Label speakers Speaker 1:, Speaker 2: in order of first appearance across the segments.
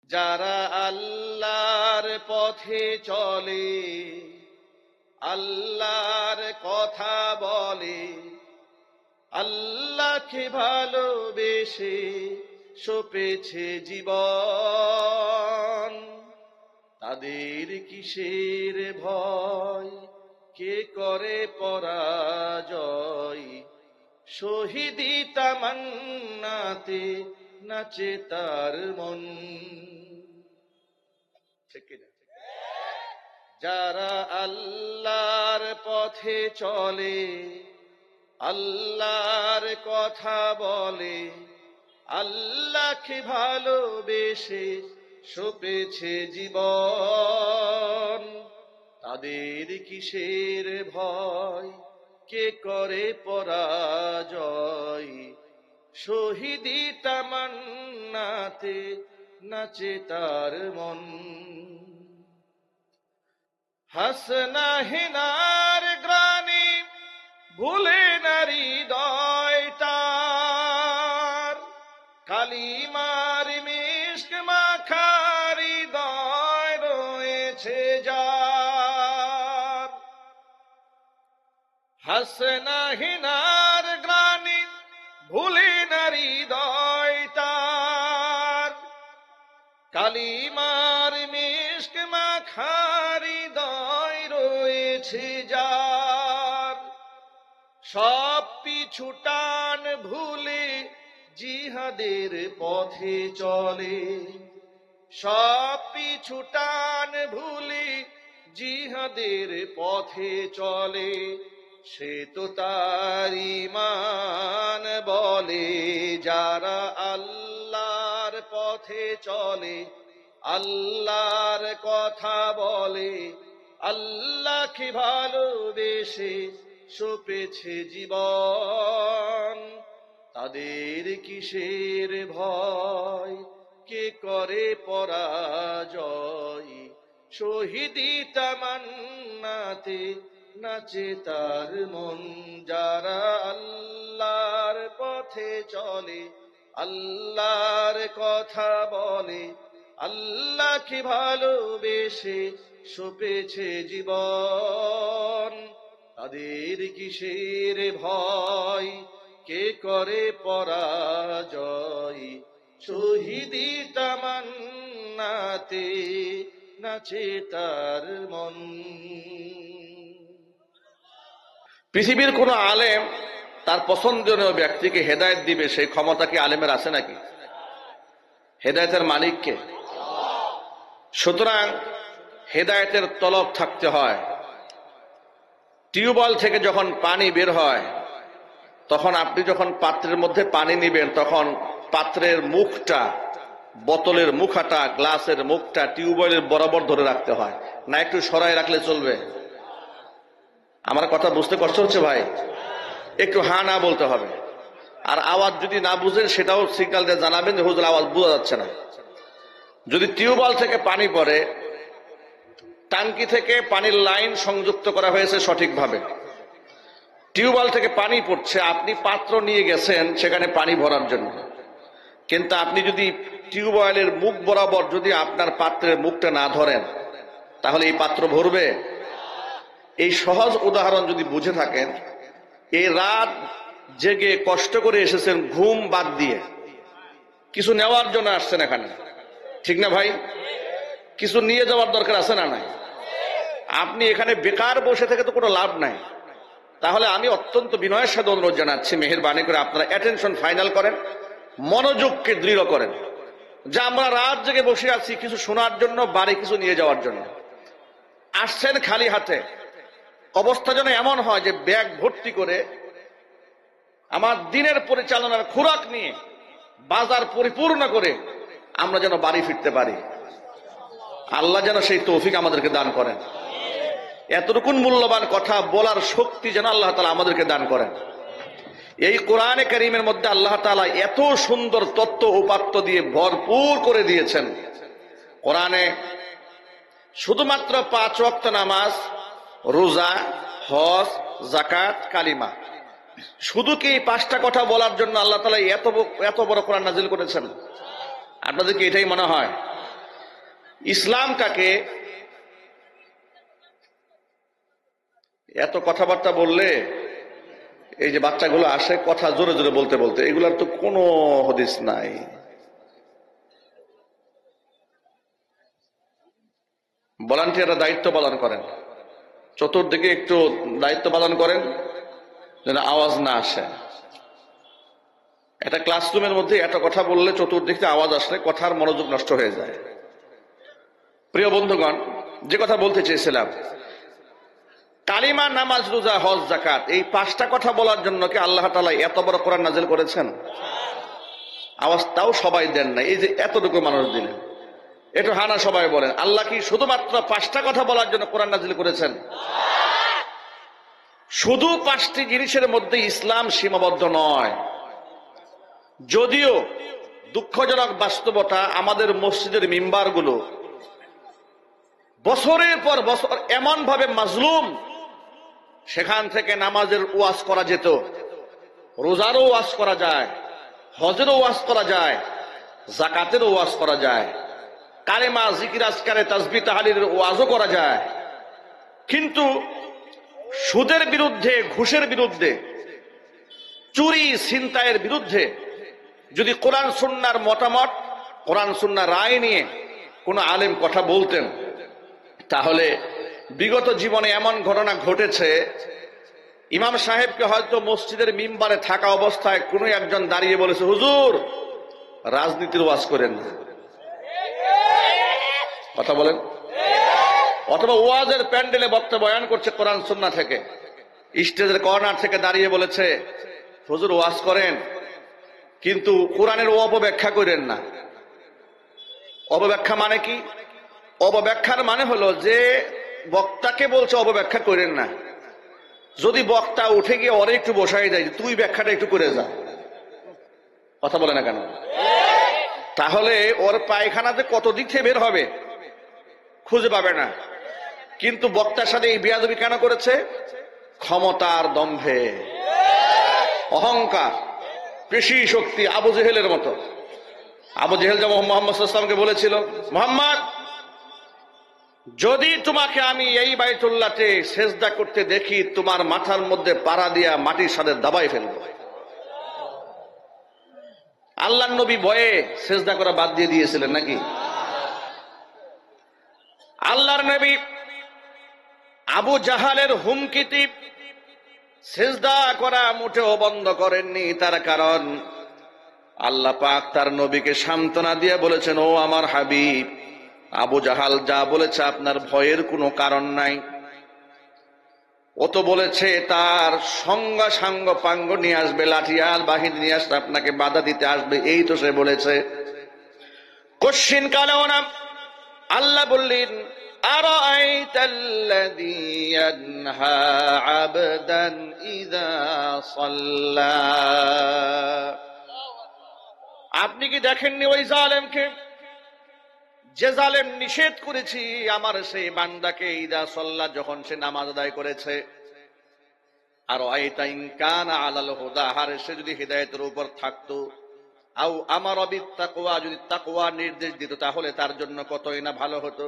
Speaker 1: যারা আল্লাহর পথে চলে, আল্লাহর কথা বলে, আল্লাহকে ভালোবেসে সপেছে জীবন, তাদের কিসের ভয়, কে করে পরাজয়? শহীদি তামান্নাতে নাচে তার মন। যারা আল্লাহর পথে চলে, আল্লাহর কথা বলে, আল্লাহকে ভালোবেসে সপেছে জীবন, তাদের কিসের ভয়, কে করে পরাজয়? শহীদি তামান্নাতে নাচে তার মন। হাসনা হিনার গ্রানি ভুলে না হৃদয়টার, কালিমার মিশক মাখা হৃদয় রয়েছে যার। হাসনা হিনার গ্রানি ভুলে না হৃদয়টার, কালিমার মিশক মাখা হৃদয় রয়েছে যার। সব পিছু টান ভুলে জিহাদের পথে চলে, সব পিছু টান ভুলে জিহাদের পথে চলে, সে তো তার ঈমান বলে। যারা আল্লাহর পথে চলে, আল্লাহর কথা বলে, আল্লাহকে ভালোবেসে সপেছে জীবন, তাদের কিসের ভয়, কে করে পরাজয়? শহীদি তামান্নাতে নাচে তার মন। যারা আল্লাহর পথে চলে, আল্লাহর কথা বলে, আল্লাহকে ভালোবেসে সপেছে জীবন, তাদের কিসের ভয়, কে করে পরাজয়? শহীদি তামান্নাতে নাচে তার মন। পৃথিবীর কোন আলেম তার পছন্দনীয় ব্যক্তিকে হেদায়েত দিবে, সেই ক্ষমতা কি আলেমের আছে নাকি? হেদায়েতের মালিককে। সুতরাং হেদায়েতের তলব থাকতে হয়। টিউবওয়েল থেকে যখন পানি বের হয়, তখন আপনি যখন পাত্রের মধ্যে পানি নিবেন, তখন পাত্রের মুখটা, বোতলের মুখাটা, গ্লাসের মুখটা টিউবওয়েলের বরাবর ধরে রাখতে হয়, না একটু সরাই রাখলে চলবে? আমার কথা বুঝতে কষ্ট হচ্ছে ভাই? একটু হ্যাঁ না বলতে হবে। আর আওয়াজ যদি না বুঝেন সেটাও সিগন্যাল দিয়ে জানাবেন যে হুজুর আওয়াজ বোঝা যাচ্ছে না। যদি টিউবওয়েল থেকে পানি পড়ে, টাঙ্কি থেকে পানির লাইন সংযুক্ত করা হয়েছে সঠিকভাবে, টিউবওয়েল থেকে পানি পড়ছে, আপনি পাত্র নিয়ে গেছেন সেখানে পানি ভরার জন্য, কিন্তু আপনি যদি টিউবওয়েলের মুখ বরাবর যদি আপনার পাত্রের মুখটা না ধরেন, তাহলে এই পাত্র ভরবে? এই সহজ উদাহরণ যদি বুঝে থাকেন, এই রাত জেগে কষ্ট করে এসেছেন ঘুম বাদ দিয়ে, কিছু নেওয়ার জন্য আসছেন এখানে, ঠিক না ভাই? কিছু নিয়ে যাওয়ার দরকার আছে না নাই? আপনি এখানে বেকার বসে থেকে তো কোনো লাভ নাই। তাহলে আমি অত্যন্ত বিনয়ের সাথে অনুরোধ জানাচ্ছি, মেহেরবানি করে আপনারা অ্যাটেনশন ফাইনাল করেন, মনোযোগকে দৃঢ় করেন, যে আমরা রাত জেগে বসে আছি কিছু শোনার জন্য, বাড়ি কিছু নিয়ে যাওয়ার জন্য। আসছেন খালি হাতে, অবস্থা যেন এমন হয় যে ব্যাগ ভর্তি করে আমার দিনের পরিচালনার খোরাক নিয়ে বাজার পরিপূর্ণ করে আমরা যেন বাড়ি ফিরতে পারি। আল্লাহ যেন সেই তৌফিক আমাদেরকে দান করেন। এতটুকুন মূল্যবান কথা বলার শক্তি যেন আল্লাহ তাআলা আমাদেরকে দান করেন। এই কোরআনে কারীমের মধ্যে আল্লাহ তাআলা এত সুন্দর তত্ত্ব উপাত্ত দিয়ে ভরপুর করে দিয়েছেন। কোরআনে শুধুমাত্র 5 ওয়াক্ত নামাজ, রোজা, হজ, যাকাত, কালিমা, শুধু কি 5টা কথা বলার জন্য আল্লাহ তাআলা এত বড় কোরআন নাজিল করেছেন? আপনাদের কি এটাই মনে হয়? ইসলামটাকে এত কথাবার্তা বললে, এই যে বাচ্চাগুলো আসে কথা জোরে জোরে বলতে বলতে, এগুলার তো কোনো হদিস নাই। ভলান্টিয়াররা দায়িত্ব পালন করেন, চতুর্দিকে একটু দায়িত্ব পালন করেন যেন আওয়াজ না আসে। একটা ক্লাসরুমের মধ্যে এত কথা বললে চতুর্দিকে আওয়াজ আসলে কথার মনোযোগ নষ্ট হয়ে যায়। প্রিয় বন্ধুগণ, যে কথা বলতে চেয়েছিলাম, কালিমা, নামাজ, রোজা, হজ, যাকাত, এই 5টা কথা বলার জন্য কি আল্লাহ তাআলা এত বড় কোরআন নাজিল করেছেন? আওয়াজটাও সবাই দেন না, এই যে এতটুকু মানুষ দিলেন, একটু হানা সবাই বলেন, আল্লাহ কি শুধুমাত্র 5টা কথা বলার জন্য কোরআন নাজিল করেছেন? শুধু 5টি জিনিসের মধ্যে ইসলাম সীমাবদ্ধ নয়। যদিও দুঃখজনক বাস্তবতা, আমাদের মসজিদের মিম্বারগুলো বছরের পর বছর এমন ভাবে মাজলুম, সেখান থেকে নামাজের ওয়াজ করা যেত, রোজারও ওয়াজ করা যায়, হজেরও ওয়াজ করা যায়, যাকাতেরও ওয়াজ করা যায়, কালেমা, জিকির, আজকারে, তাসবিহ, তাহলিলের ওয়াজও করা যায়। কিন্তু সুদের বিরুদ্ধে, ঘুষের বিরুদ্ধে, চুরি ছিনতাইয়ের বিরুদ্ধে যদি কোরআন সুন্নাহর মতামত, কোরআন সুন্নাহর রায় নিয়ে কোন আলেম কথা বলতেন, তাহলে বিগত জীবনে এমন ঘটনা ঘটেছে, ইমাম সাহেবকে হয়তো মসজিদের মিম্বারে থাকা অবস্থায় কোন একজন দাঁড়িয়ে বলেছে, হুজুর রাজনীতির ওয়াজ করেন না। কথা বলেন। অথবা ওয়াজের প্যান্ডেলে বক্তা বয়ান করছে কোরআন সুন্নাহ থেকে, স্টেজের কর্নার থেকে দাঁড়িয়ে বলেছে, হুজুর ওয়াজ করেন কিন্তু কোরআনের অপব্যাখ্যা করেন না। অপব্যাখ্যা মানে কি? অপব্যাখ্যার মানে হলো যে বক্তাকে বলছে অপব্যাখ্যা করেন না, যদি বক্তা উঠে গিয়ে ওরে একটু বসাই দেয়, তুই ব্যাখ্যাটা একটু করে যা। কথা বলে না কেন? তাহলে ওর পায়খানাতে কত দিক থেকে বের হবে খুঁজে পাবে না। কিন্তু বক্তার সাথে এই বেয়াদবি কেন করেছে? ক্ষমতার দম্ভে, অহংকার, পেশি শক্তি, আবু জেহেলের মতো। আবু জেহেল যেমন মুহাম্মদ সাল্লাল্লাহু আলাইহি ওয়াসাল্লামকে বলেছিল, মুহাম্মদ যদি তোমাকে আমি এই বাইতুল্লাহতে সেজদা করতে দেখি, তোমার মাথার মধ্যে পাড়া দিয়া মাটির সাথে দাবাই ফেলবো। আল্লাহর নবী ভয়ে সেজদা করা বাদ দিয়ে দিয়েছিলেন নাকি? আল্লাহর নবী আবু জাহালের হুমকিতে সেজদা করা মোটেও বন্ধ করেননি। তার কারণ আল্লাহ পাক তার নবীকে সান্ত্বনা দিয়ে বলেছেন, ও আমার হাবিব, আবু জাহাল যা বলেছে আপনার ভয়ের কোনো কারণ নাই। ও তো বলেছে তার সাঙ্গ পাঙ্গ নিয়ে আসবে, লাঠিয়াল বাহিনী নিয়ে আসবে, আপনাকে বাধা দিতে আসবে, এই তো সে বলেছে। কশ্চিন কালেও না আল্লাহ বললেন, আরাআইতাল্লাযী ইয়ানহা আবদান ইযা সাল্লা, আপনি কি দেখেননি ওই জালেমকে, যে জালেম নিষেধ করেছি আমার সেই বান্দাকে, ইযা সাল্লা, যখন সে নামাজ আদায় করেছে। আর আইতা ইন কানা আলাল হুদা, আর সে যদি হিদায়াতের উপর থাকতো, আও আমারা বিত্তাকওয়া, যদি তাকওয়া নির্দেশ দিত, তাহলে তার জন্য কতই না ভালো হতো।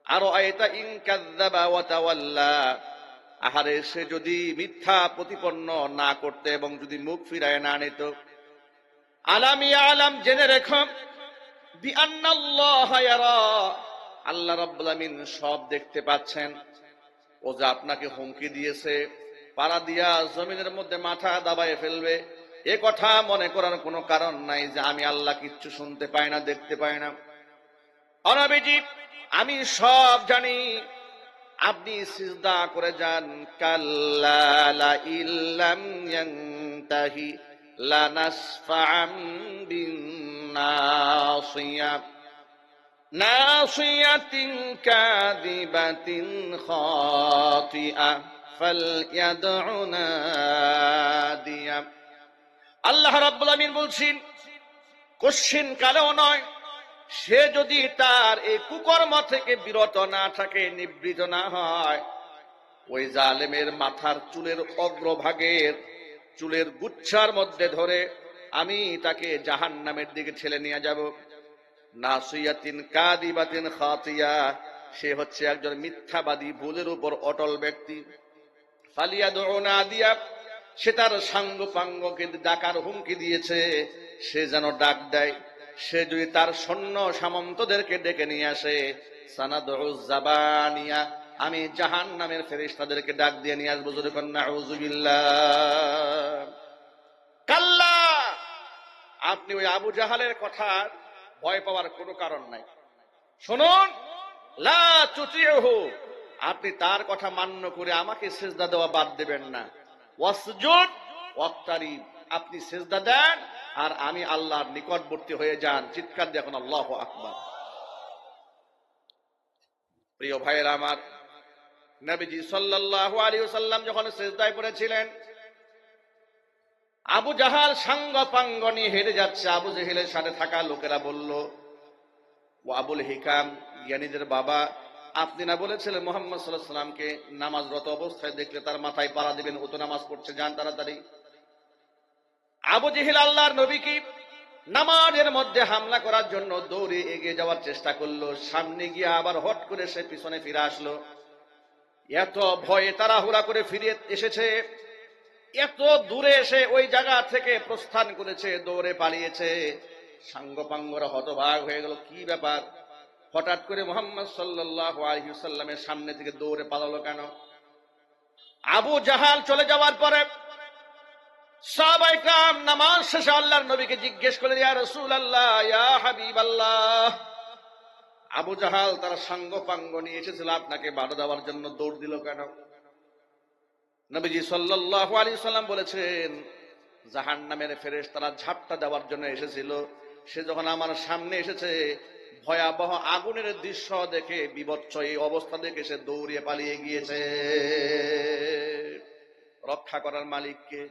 Speaker 1: আর আইতা ইন কাযযাবা ওয়া তাওয়াল্লা, আহারে সে যদি মিথ্যা প্রতিপন্ন না করতে এবং যদি মুখ ফিরায় না নিত। আলাম ইয়ালাম, জেনে রেখো, বিআন্নাল্লাহা ইয়ারা, আল্লাহ রাব্বুল আমিন সব দেখতে পাচ্ছেন। ও যে আপনাকে হুমকি দিয়েছে, পাড়া দিয়া জমিনের মধ্যে মাথা দাবায় ফেলবে, এ কথা মনে করার কোনো কারণ নাই যে আমি আল্লাহ কিচ্ছু শুনতে পাই না, দেখতে পাই না। অনবীজি, আমি সব জানি। আপনি সিজদা করে যান। কাল্লা লা ইল্লাম ইয়ানতাহি লানাসফা'আম বিন্নাসিয়া নাসিয়াতিন কাযিবাতিন খাতিআ ফালইয়াদউ নাদিয়া। আল্লাহ রাব্বুল আমিন বলছেন, কোশ্চিন কালেও নয়, সে যদি তার এই কুকর্ম থেকে বিরত না থাকে, নিবৃত না হয়, ওই জালেমের মাথার চুলের অগ্রভাগের চুলের গুচ্ছার মধ্যে ধরে আমি তাকে জাহান্নামের দিকে ঠেলে নিয়ে যাব। নাসিয়াতিন কাদিবাতিন খাতিয়া, সে হচ্ছে একজন মিথ্যাবাদী, ভুলের উপর অটল ব্যক্তি। ফালিয়াদউ নাদিয়া, সে তার সাঙ্গপাঙ্গকে ডাকার হুমকি দিয়েছে, সে যেন ডাক দেয়। সে যদি তার সৈন্য সামন্তদেরকে ডেকে নিয়ে আসে, সানাদউ জাবানিয়া, আমি জাহান্নামের ফেরেশতাদেরকে ডাক দিয়ে নিয়ে আসবো। জোরে কন্না নাউযুবিল্লাহ। কাল্লা, আপনি ওই আবু জাহালের কথা ভয় পাওয়ার কোনো কারণ নাই। শুনুন, লা তুতিউহু, আপনি তার কথা মান্য করে আমাকে সিজদা দেওয়া বাদ দেবেন না। ওয়াসজুদ ওয়াক্তারিব, আপনি সিজদা দেন আর আমি আল্লাহর নিকটবর্তী হয়ে যান। চিৎকার দিয়ে এখন আল্লাহু আকবার। প্রিয় ভাইয়েরা আমার, নবীজি সাল্লাল্লাহু আলাইহি ওয়াসাল্লাম যখন সিজদায় পড়েছিলেন, আবু জাহাল সাঙ্গপাঙ্গ নিয়ে হেরে যাচ্ছে। আবু জেহেলের সাথে থাকা লোকেরা বলল, ও আবুল হিকাম, জ্ঞানীদের বাবা, আপনি না বলেছিলেন মুহাম্মদ সাল্লাল্লাহু আলাইহি ওয়াসাল্লামকে নামাজরত অবস্থায় দেখলে তার মাথায় পাড়া দিবেন, ও তো নামাজ পড়ছে, যান তাড়াতাড়ি। আবু জেহেল আল্লাহর নবীকে নামাজের মধ্যে হামলা করার জন্য দৌড়ে এগিয়ে যাওয়ার চেষ্টা করলো। সামনে গিয়ে আবার হট করে সে পিছনে ফিরে আসলো। এত ভয়ে তাড়াহুড়া করে ফিরে এসেছে, এত দূরে এসে ওই জায়গা থেকে প্রস্থান করেছে, দৌড়ে পালিয়েছে। সাঙ্গপাঙ্গরা হতবাক হয়ে গেল, কি ব্যাপার, হঠাৎ করে মুহাম্মদ সাল্লাল্লাহু আলাইহি ওয়াসাল্লামের সামনে থেকে দৌড়ে পালালো কেন? আবু জাহাল চলে যাওয়ার পরে সাহাবায়ে কেরাম নামাজ শেষে আল্লাহর নবীকে জিজ্ঞেস করলেন, ইয়া রাসূলুল্লাহ, ইয়া হাবিবাল্লাহ, আবু জাহাল তার সাঙ্গপাঙ্গ নিয়ে এসেছিল, আপনাকে বাধা দেওয়ার জন্য দৌড় দিল কেন? নবীজি সাল্লাল্লাহু আলাইহি ওয়াসাল্লাম বলেছেন, জাহান্নামের ফেরেশতারা ঝাপটা দেওয়ার জন্য এসেছিল। সে যখন আমার সামনে এসেছে, ভয়াবহ আগুনের দৃশ্য দেখে, বিভৎস এই অবস্থা দেখে সে দৌড়িয়ে পালিয়ে গিয়েছে। রক্ষা করার মালিককে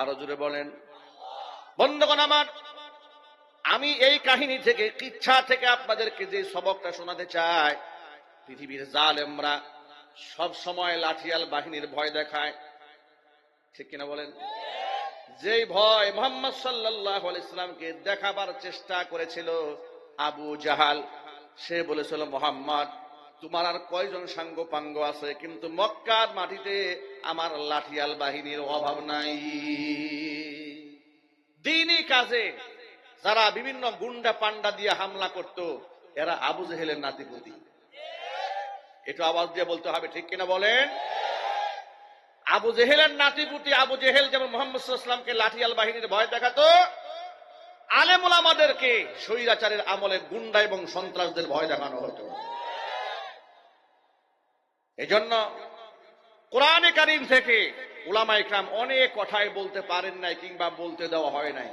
Speaker 1: আরো জোরে বলেন। বন্ধুগণ আমার, আমি এই কাহিনী থেকে, কিচ্ছা থেকে আপনাদেরকে যে সবকটা শোনাতে চাই, পৃথিবীর জালেমরা সব সময় লাঠিয়াল বাহিনীর ভয় দেখায়, ঠিক কিনা বলেন? যেই ভয় মুহাম্মদ সাল্লাল্লাহু আলাইহি ওয়াসাল্লামকে দেখাবার চেষ্টা করেছিল আবু জাহাল, সে বলেছিল, মুহাম্মদ, তোমার আর কয়জন সাঙ্গপাঙ্গ আছে, কিন্তু মক্কার মাটিতে আমার লাঠিয়াল বাহিনীর অভাব নাই। দ্বীনি কাজে যারা বিভিন্ন গুন্ডা পান্ডা দিয়ে হামলা করত, এরা আবু জেহেলের নাতিপুতি। একটু আওয়াজ দিয়ে বলতে হবে, ঠিক কিনা বলেন? আবু জেহেলের নাতিপুতি। আবু জেহেল যেমন মুহাম্মদ সাল্লাল্লাহু আলাইহি ওয়াসাল্লামকে লাঠিয়াল বাহিনীর ভয় দেখাতো, আলেম ওলামাদেরকে স্বৈরাচারের আমলে গুন্ডা এবং সন্ত্রাসদের ভয় দেখানো হতো। এজন্য কোরআনে কারীম থেকে উলামায়ে কেরাম অনেক কথাই বলতে পারেন নাই, কিংবা বলতে দেওয়া হয় নাই।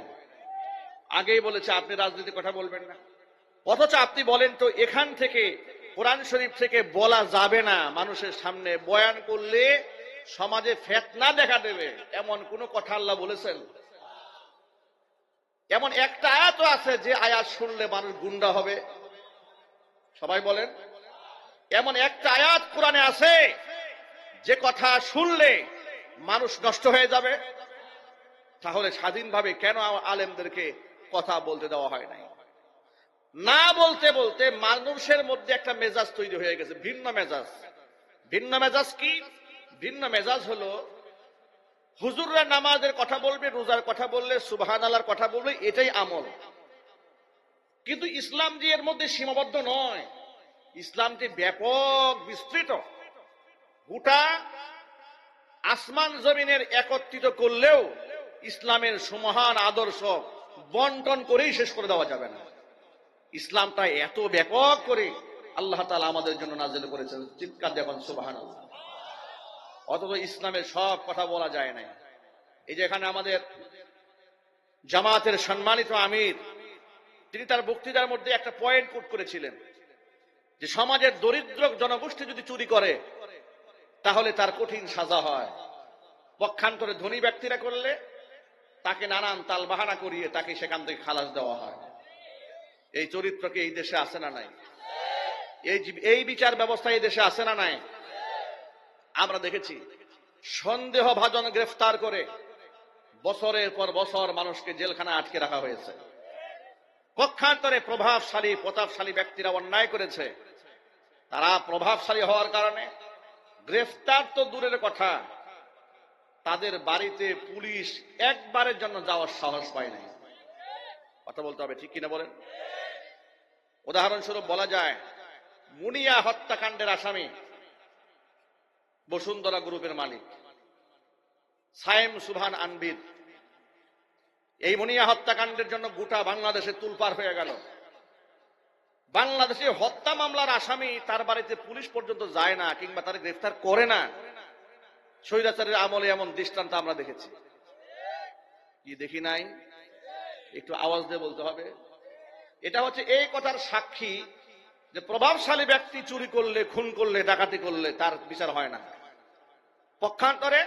Speaker 1: আগেই বলেছে আপনি রাজনীতির কথা বলবেন না, অথচ আপনি বলেন তো এখান থেকে, কোরআন শরীফ থেকে বলা যাবে না, মানুষের সামনে বয়ান করলে সমাজে ফিতনা দেখা দেবে, এমন কোন কথা আল্লাহ বলেছেন? এমন একটা আয়াতও আছে যে আয়াত শুনলে মানুষ গুন্ডা হবে? সবাই বলেন। এমন একটা আয়াত কোরআনে আছে যে কথা শুনলে মানুষ নষ্ট হয়ে যাবে? তাহলে স্বাধীনভাবে কেন আলেমদেরকে কথা বলতে দেওয়া হয় নাই? না বলতে বলতে মানুষের মধ্যে একটা মেজাজ তৈরি হয়ে গেছে, ভিন্ন মেজাজ। ভিন্ন মেজাজ কি? ভিন্ন মেজাজ হলো, হুজুররা নামাজের কথা বলবে, রোজার কথা বললে, সুবহানাল্লাহর কথা বলবে, এটাই আমল। কিন্তু ইসলাম যে এর মধ্যে সীমাবদ্ধ নয়, ইসলামটি ব্যাপক বিস্তৃত। গোটা আসমান জমিনের একত্রিত করলেও ইসলামের সুমহান আদর্শ বন্টন করেই শেষ করে দেওয়া যাবে না। ইসলামটা এত ব্যাপক করে আল্লাহ তাআলা আমাদের জন্য নাযিল করেছেন, চিৎকার দেবেন সুবহানাল্লাহ। অথচ ইসলামের সব কথা বলা যায় না। এই যে এখানে আমাদের জামাতের সম্মানিত আমির, তিনি তার বক্তৃতার মধ্যে একটা পয়েন্ট কোট করেছিলেন যে সমাজের দরিদ্র জনগোষ্ঠী যদি চুরি করে তাহলে তার কঠিন সাজা হয়, পক্ষান্তরে ধনী ব্যক্তিরা করলে তাকে নানান তাল বাহানা করিয়ে তাকে সেখান থেকে খালাস দেওয়া হয়। এই চরিত্র কি এই দেশে আছে না নাই? এই বিচার ব্যবস্থা এই দেশে আছে না নাই? আমরা দেখেছি সন্দেহভাজন গ্রেফতার করে বছরের পর বছর মানুষকে জেলখানায় আটকে রাখা হয়েছে। পক্ষান্তরে প্রভাবশালী প্রতাপশালী ব্যক্তিরা অন্যায় করেছে, তারা প্রভাবশালী হওয়ার কারণে গ্রেফতার তো দূরের কথা, তাদের বাড়িতে পুলিশ একবারের জন্য যাওয়ার সাহস পায় নাই। কথা বলতে হবে, ঠিক কিনা বলেন? উদাহরণস্বরূপ বলা যায়, মুনিয়া হত্যাকাণ্ডের আসামি বসুন্ধরা গ্রুপের মালিক সায়েম সুবহান আনবির, এই মুনিয়া হত্যাকাণ্ডের জন্য গোটা বাংলাদেশে তুলপার হয়ে গেল। বাংলাদেশে হত্যা মামলার আসামি তার বাড়িতে পুলিশ পর্যন্ত যায় না, কিংবা তার গ্রেফতার করে না। স্বৈরাচারের আমলে এমন দৃষ্টান্ত আমরা দেখেছি কি দেখি নাই? একটু আওয়াজ দিয়ে বলতে হবে। এটা হচ্ছে এই কথার সাক্ষী যে প্রভাবশালী ব্যক্তি চুরি করলে, খুন করলে, ডাকাতি করলে তার বিচার হয় না। পক্ষান্তরে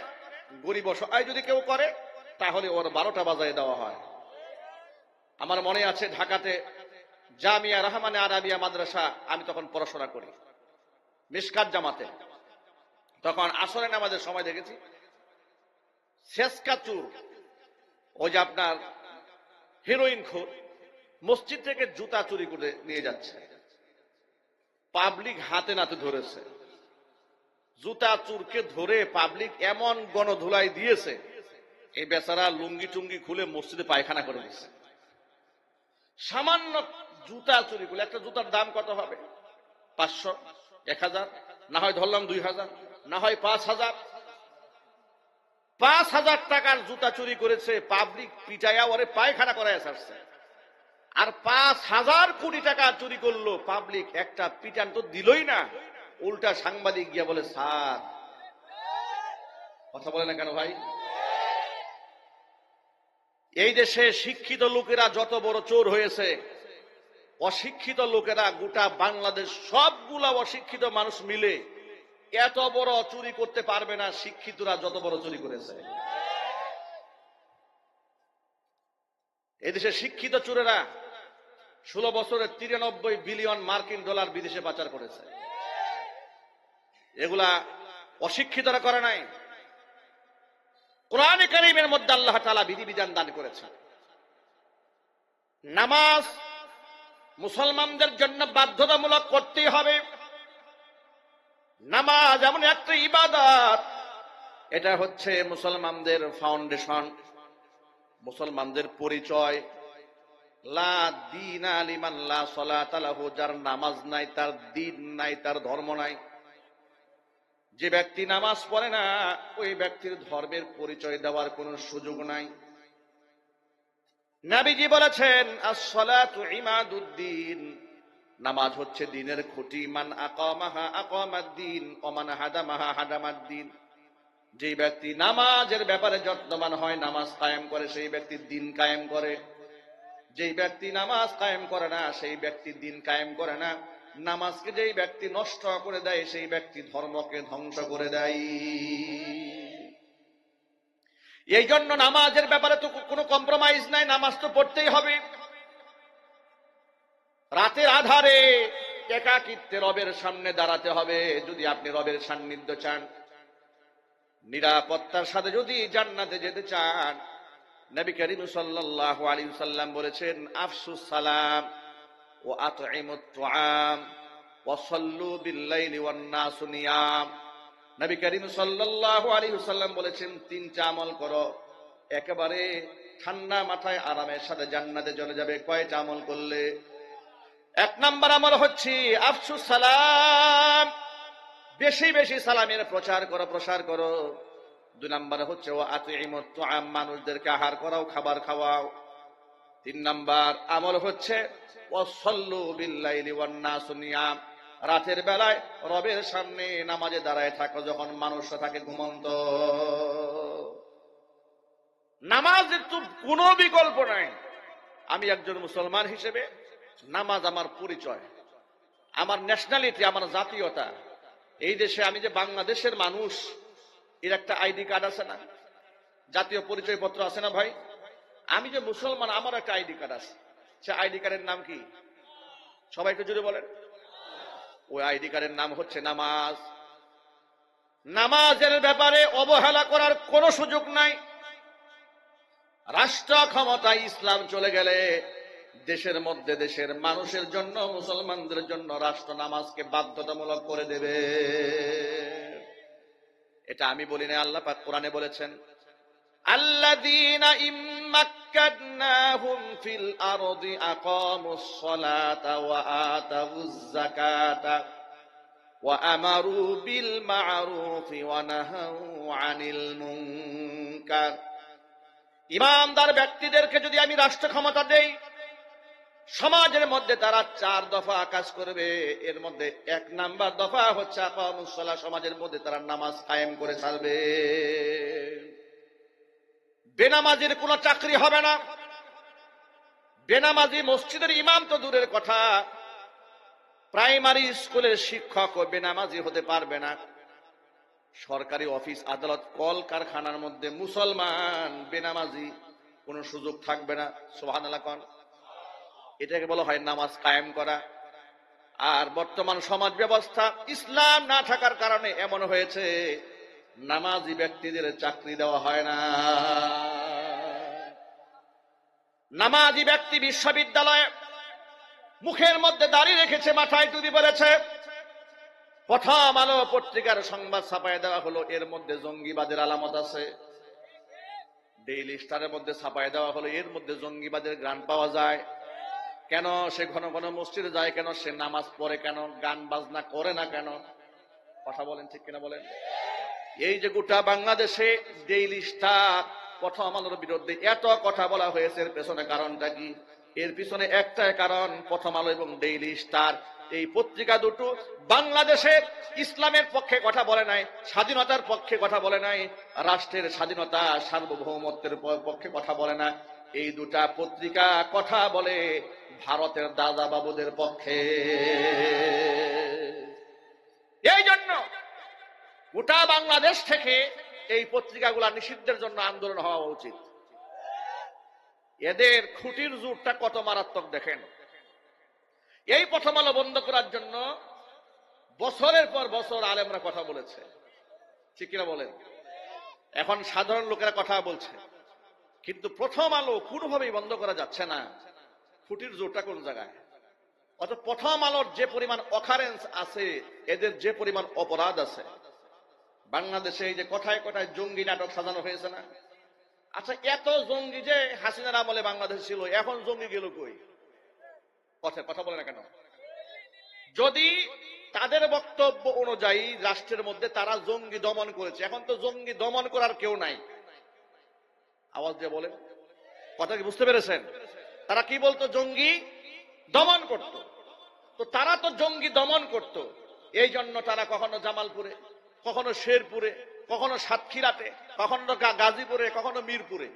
Speaker 1: গরিব অসহায় যদি কেউ করে তাহলে ওর 12টা বাজায় দেওয়া হয়। আমার মনে আছে ঢাকাতে জামিয়া রহমানে আরাবিয়া মাদ্রাসা, আমি তখন পড়াশোনা করি মিশকাত জামাতে। তখন আসরে নামাজের সময় দেখেছি শেষকা চুর, ওই যে আপনার হিরোইন খোর, মসজিদ থেকে জুতা চুরি করে নিয়ে যাচ্ছে। পাবলিক হাতে নাতে ধরেছে, জুতা চুরকে ধরে পাবলিক এমন গণধুলাই দিয়েছে, এই বেচারা লুঙ্গি টুঙ্গি খুলে মসজিদে পায়খানা করে দিয়েছে। সামান্য জুতা চুরি করলে, একটা জুতার দাম কত হবে? 500, 1000, না হয় ধরলাম 2000, না হয় 5000। 5000 টাকার জুতা চুরি করেছে, পাবলিক পিটাইয়া ওরে পায়খানা করায় আসছে। আর 5000 কোটি টাকা চুরি করলো, পাবলিক একটা পিটান তো দিলই না, উল্টা সাংবাদিক গিয়া বলে স্যার। কথা বলে না কেন ভাই? এই দেশে শিক্ষিত লোকেরা যত বড় চোর হয়েছে, অশিক্ষিত লোকেরা গোটা বাংলাদেশ সবগুলা অশিক্ষিত মানুষ মিলে এত বড় চুরি করতে পারবে না শিক্ষিতরা যত বড় চুরি করেছে। এদেশে শিক্ষিত চোরেরা 16 বছরে 93 বিলিয়ন মার্কিন ডলার বিদেশে পাচার করেছে। এগুলা অশিক্ষিতরা করে নাই। কোরআনে কারীমের মধ্যে আল্লাহ তাআলা বিধিবিধান দান করেছেন। নামাজ মুসলমানদের জন্য বাধ্যতামূলক করতেই হবে। নামাজ এমন একটা ইবাদত, এটা হচ্ছে মুসলমানদের ফাউন্ডেশন, মুসলমানদের পরিচয়। লা দীনা লিমান লা সালাতা লাহু, যার নামাজ নাই তার দ্বীন নাই, তার ধর্ম নাই। যে ব্যক্তি নামাজ পড়ে না, ওই ব্যক্তির ধর্মের পরিচয় দেওয়ার কোন সুযোগ নাই। নবীজি বলেছেন আস-সালাতু ইমাদুদ্দিন, নামাজ হচ্ছে দ্বীনের খুঁটি। মান আকামাহা আকামাদ্দিন ওয়া মান হাদামাহা হাদামাদ্দিন। যে ব্যক্তি নামাজের ব্যাপারে যত্নবান হয়, নামাজ কায়েম করে, সেই ব্যক্তি দ্বীন কায়েম করে। যেই ব্যক্তি নামাজ কায়েম করে না, সেই ব্যক্তি দ্বীন কায়েম করে না। নামাজকে যেই ব্যক্তি নষ্ট করে দেয়, সেই ব্যক্তি ধর্মকে ধ্বংস করে দেয়। এই জন্য নামাজের ব্যাপারে তো কোনো কম্প্রোমাইজ নাই, নামাজ তো পড়তেই হবে। রাতের আধারে একাকিত্বে রবের সামনে দাঁড়াতে হবে যদি আপনি রবের সান্নিধ্য চান, নিরাপত্তার সাথে যদি জান্নাতে যেতে চান। নবী করিম সাল্লাল্লাহু আলাইহি ওয়াসাল্লাম বলেছেন আফসুস সালাম ওয়া আতঈমুত তুআম ওয়া সাল্লু বিল-লাইলি ওয়ান-নাসু নিয়াম। নবী করিম সাল্লাল্লাহু আলাইহি ওয়াসাল্লাম বলেছেন 3টা আমল করো, একেবারে ঠান্ডা মাথায় আরামের সাথে জান্নাতে চলে যাবে। কয়টা আমল করলে? 1 নাম্বার আমল হচ্ছে আফসুস সালাম, বেশি বেশি সালামের প্রসার করো। 2 নাম্বার হচ্ছে ওয়া আতঈমুত তুআম, মানুষদেরকে আহার করাও, খাবার খাওয়াও। 3 নাম্বার আমল হচ্ছে ওয়া সাল্লু বিল-লাইলি ওয়ান-নাসু নিয়াম, রাতের বেলায় রবের সামনে নামাজে দাঁড়ায় থাকো যখন মানুষরা থাকে ঘুমন্ত। নামাজের তো কোনো বিকল্প নাই। আমি একজন মুসলমান হিসেবে নামাজ আমার পরিচয়, আমার ন্যাশনালিটি, আমার জাতীয়তা। এই দেশে আমি যে বাংলাদেশের মানুষ, এর একটা আইডি কার্ড আছে না, জাতীয় পরিচয় পত্র আছে না ভাই? আমি যে মুসলমান, আমার একটা আইডি কার্ড আছে। সে আইডি কার্ডের নাম কি? সবাইকে জুড়ে বলেন। ওই আইডি কার্ডের নাম হচ্ছে নামাজ। নামাজের ব্যাপারে অবহেলা করার কোনো সুযোগ নাই। রাষ্ট্র ক্ষমতায় ইসলাম চলে গেলে দেশের মধ্যে দেশের মানুষের জন্য, মুসলমানদের জন্য রাষ্ট্র নামাজকে বাধ্যতামূলক করে দেবে। এটা আমি বলি না, আল্লাহ পাক কোরআনে বলেছেন, আল্লাযীনা ইম্মাক্কানাহুম ফিল আরদি আকামুস সালাতা ওয়া আতাউয যাকাতা ওয়া আমারু বিল মা'রুফি ওয়া নাহাউ আনিল মুনকার। ইমানদার ব্যক্তিদেরকে যদি আমি রাষ্ট্র ক্ষমতা দেই, সমাজের মধ্যে তারা 4 দফা কাজ করবে। এর মধ্যে 1 নাম্বার দফা হচ্ছে আকামুস সালাহ, সমাজের মধ্যে তারা নামাজ কায়েম করে ছাড়বে। বেনামাজির কোনো চাকরি হবে না। বেনামাজি মসজিদের ইমাম তো দূরের কথা, প্রাইমারি স্কুলের শিক্ষক বেনামাজি হতে পারবে না। সরকারি অফিস আদালত কল কারখানার মধ্যে মুসলমান বেনামাজি কোনো সুযোগ থাকবে না। সুবহানাল্লাহ কোন, এটাকে বলা হয় নামাজ কায়েম করা। আর বর্তমান সমাজ ব্যবস্থা ইসলাম না থাকার কারণে এমন হয়েছে, নামাজি ব্যক্তিদের চাকরি দেওয়া হয় না। নামাজি ব্যক্তি বিশ্ববিদ্যালয়ে মুখের মধ্যে দাড়ি রেখেছে, মাথায় টুপি পরেছে, প্রথম আলো পত্রিকার সংবাদ ছাপায় দেওয়া হলো, এর মধ্যে জঙ্গিবাদের আলামত আছে। ডেইলি স্টারের মধ্যে ছাপায় দেওয়া হলো, এর মধ্যে জঙ্গিবাদের গ্রান পাওয়া যায়। কেন সে ঘন ঘন মসজিদে যায়, কেন সে নামাজ পড়ে, কেন গান বাজনা করে না, কেন? কথা বলেন, ঠিক কিনা বলেন? এই যে গোটা বাংলাদেশে ডেইলি স্টার, প্রথম আলোর বিরুদ্ধে এত কথা বলা হয়েছে, এর পেছনে কারণটা কি? এর পিছনে একটাই কারণ, প্রথম আলো এবং ডেইলি স্টার এই পত্রিকা দুটো বাংলাদেশের ইসলামের পক্ষে কথা বলে নাই, স্বাধীনতার পক্ষে কথা বলে নাই, রাষ্ট্রের স্বাধীনতা সার্বভৌমত্বের পক্ষে কথা বলে না। এই দুটা পত্রিকা কথা বলে ভারতের দাদা বাবুদের পক্ষে। এই জন্য গোটা বাংলাদেশ থেকে এই পত্রিকাগুলা নিষিদ্ধের জন্য আন্দোলন হওয়া উচিত। এদের খুঁটির জোরটা কত মারাত্মক দেখেন। এই প্রথম আলো বন্ধ করার জন্য বছরের পর বছর আলেমরা কথা বলেছে, ঠিক কিনা বলেন? এখন সাধারণ লোকেরা কথা বলছে, কিন্তু প্রথম আলো কোনোভাবেই বন্ধ করা যাচ্ছে না। খুঁটির জোরটা কোন জায়গায়? অর্থাৎ প্রথম আলোর যে পরিমাণ অকারেন্স আছে, এদের যে পরিমাণ অপরাধ আছে, বাংলাদেশে এই যে কথায় কথায় জঙ্গি নাটক সাজানো হয়েছে না? আচ্ছা, এত জঙ্গি যে হাসিনার আমলে বাংলাদেশে ছিল, এখন জঙ্গি গেল কই? কথা বলে না কেন? যদি তাদের বক্তব্য অনুযায়ী রাষ্ট্রের মধ্যে তারা জঙ্গি দমন করেছে, এখন তো জঙ্গি দমন করার কেউ নাই। আওয়াজ দিয়ে বলেন, কথা কি বুঝতে পেরেছেন? তারা কি বলতো? জঙ্গি দমন করত। তো তারা তো জঙ্গি দমন করত, এই জন্য তারা কখনো জামালপুরে, কখনো শেরপুরে, কখনো সাতক্ষীরাতে, কখনো গাজীপুরে, কখনো মিরপুরে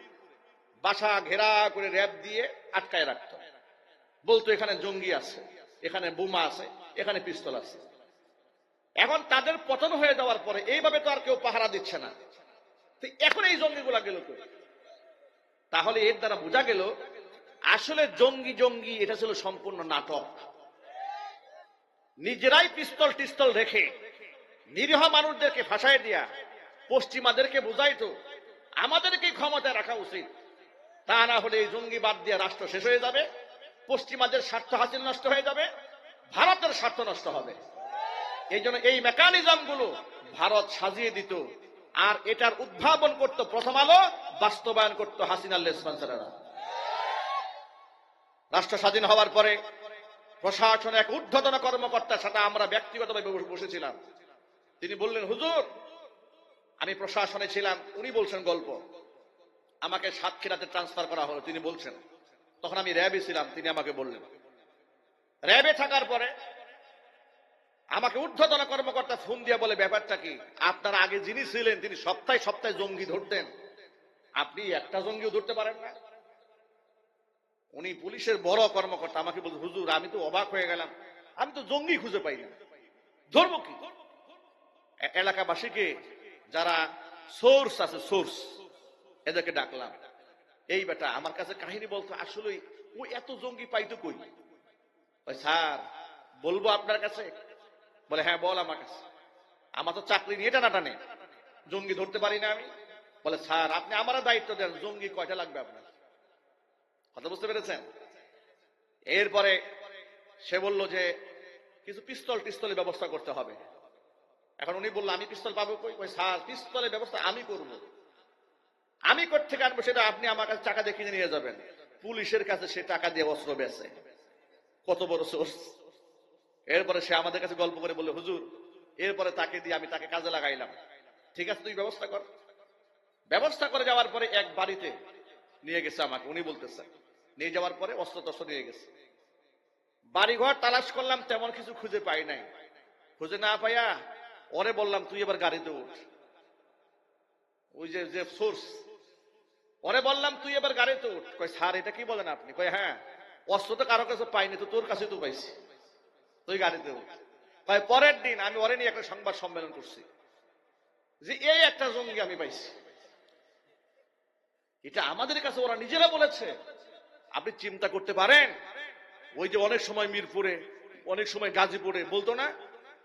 Speaker 1: বাসা ঘেরা করে র‍্যাব দিয়ে আটকায় রাখত। বলতো এখানে জঙ্গি আছে, এখানে বোমা আছে, এখানে পিস্তল আছে। এখন তাদের পতন হয়ে যাওয়ার পরে এইভাবে তো আর কেউ পাহারা দিচ্ছে না। তো এখন এই জঙ্গিগুলা গেল কই? তাহলে এর দ্বারা বোঝা গেল আসলে জঙ্গি এটা ছিল সম্পূর্ণ নাটক। নিজেরাই পিস্তল টিস্তল রেখে নিরীহ মানুষদেরকে ফাঁসায় দিয়া পশ্চিমাদেরকে বুঝাইতো আমাদেরকে ক্ষমতায় রাখা উচিত, তা না হলে এই জঙ্গিবাদ দিয়ে রাষ্ট্র শেষ হয়ে যাবে, পশ্চিমাদের স্বার্থ হাসিল নষ্ট হয়ে যাবে, ভারতের স্বার্থ নষ্ট হবে। এই জন্য এই মেকানিজম গুলো ভারত সাজিয়ে দিত, আর এটার উদ্ভাবন করত প্রথম আলো, বাস্তবায়ন করত হাসিনা লেসপন্সাররা। রাষ্ট্র স্বাধীন হওয়ার পরে প্রশাসনে এক ঊর্ধ্বতন কর্মকর্তার সাথে আমরা ব্যক্তিগতভাবে বসেছিলাম। তিনি বললেন, হুজুর আমি প্রশাসনে ছিলাম। উনি বলছেন গল্প, আমাকে সাতক্ষীরাতে ট্রান্সফার করা হলো। তিনি বলছেন তখন আমি র্যাবে ছিলাম। তিনি আমাকে বললেন, র্যাবে থাকার পরে আমাকে ঊর্ধ্বতন কর্মকর্তা ফোন দিয়ে বলে, ব্যাপারটা কি? আপনারা আগে যিনি ছিলেন তিনি সপ্তাহে সপ্তাহে জঙ্গি ধরতেন, আপনি একটা জঙ্গিও ধরতে পারেন না। উনি পুলিশের বড় কর্মকর্তা, আমাকে বলছে, হুজুর আমি তো অবাক হয়ে গেলাম, আমি তো জঙ্গি খুঁজে পাই না, ধরবো কি? এলাকাবাসীকে যারা সোর্স আছে, সোর্স, এদেরকে ডাকলাম। এই বেটা আমার কাছে কাহিনী বলতো, আসলে ও এত জঙ্গি পাইতো কই? স্যার বলবো আপনার কাছে? বলে, হ্যাঁ বল আমার কাছে। আমার তো চাকরি নিয়ে টানাটানে, জঙ্গি ধরতে পারি না আমি। বলে, স্যার আপনি আমার দায়িত্ব দেন, জঙ্গি কয়টা লাগবে আপনার? কথা বুঝতে পেরেছেন? এরপরে সে বলল যে কিছু পিস্তলের ব্যবস্থা করতে হবে। এখন উনি বলল আমি পিস্তল পাবো কই? স্যার পিস্তলের ব্যবস্থা আমি করব। আমি কোত্থেকে আনবো সেটা আপনি আমার কাছে টাকা দিয়ে কিনে নিয়ে যাবেন। পুলিশের কাছে সে টাকা দিয়ে অস্ত্র বেচে, কত বড় সোর্স। এরপরে সে আমাদের কাছে গল্প করে বলল হুজুর, এরপরে তাকে দিয়ে আমি তাকে কাজে লাগাইলাম। ঠিক আছে, তুই ব্যবস্থা কর। ব্যবস্থা করে যাওয়ার পরে এক বাড়িতে নিয়ে গেছে আমাকে, উনি বলতেছে নিয়ে যাওয়ার পরে অস্ত্র টস্ত্র নিয়ে গেছে। বাড়িঘর তালাশ করলাম, তেমন কিছু খুঁজে পাই নাই। খুঁজে না পাইয়া ওরে বললাম তুই এবার গাড়িতে উঠ। ওই যে সোর্স, ওরে বললাম তুই এবার গাড়িতে উঠ। কই স্যার এটা কি বলেন আপনি? কই হ্যাঁ, অস্ত্র তো কারো কাছে পাইনি, তো তোর কাছে তো পাইছি, তুই গাড়িতে উঠ। কই পরের দিন আমি ওরে নিয়ে একটা সংবাদ সম্মেলন করছি যে এই একটা জঙ্গি আমি পাইছি। এটা আমাদের কাছে ওরা নিজেরা বলেছে। আপনি চিন্তা করতে পারেন, ওই যে অনেক সময় মিরপুরে, অনেক সময় গাজীপুরে বলতো না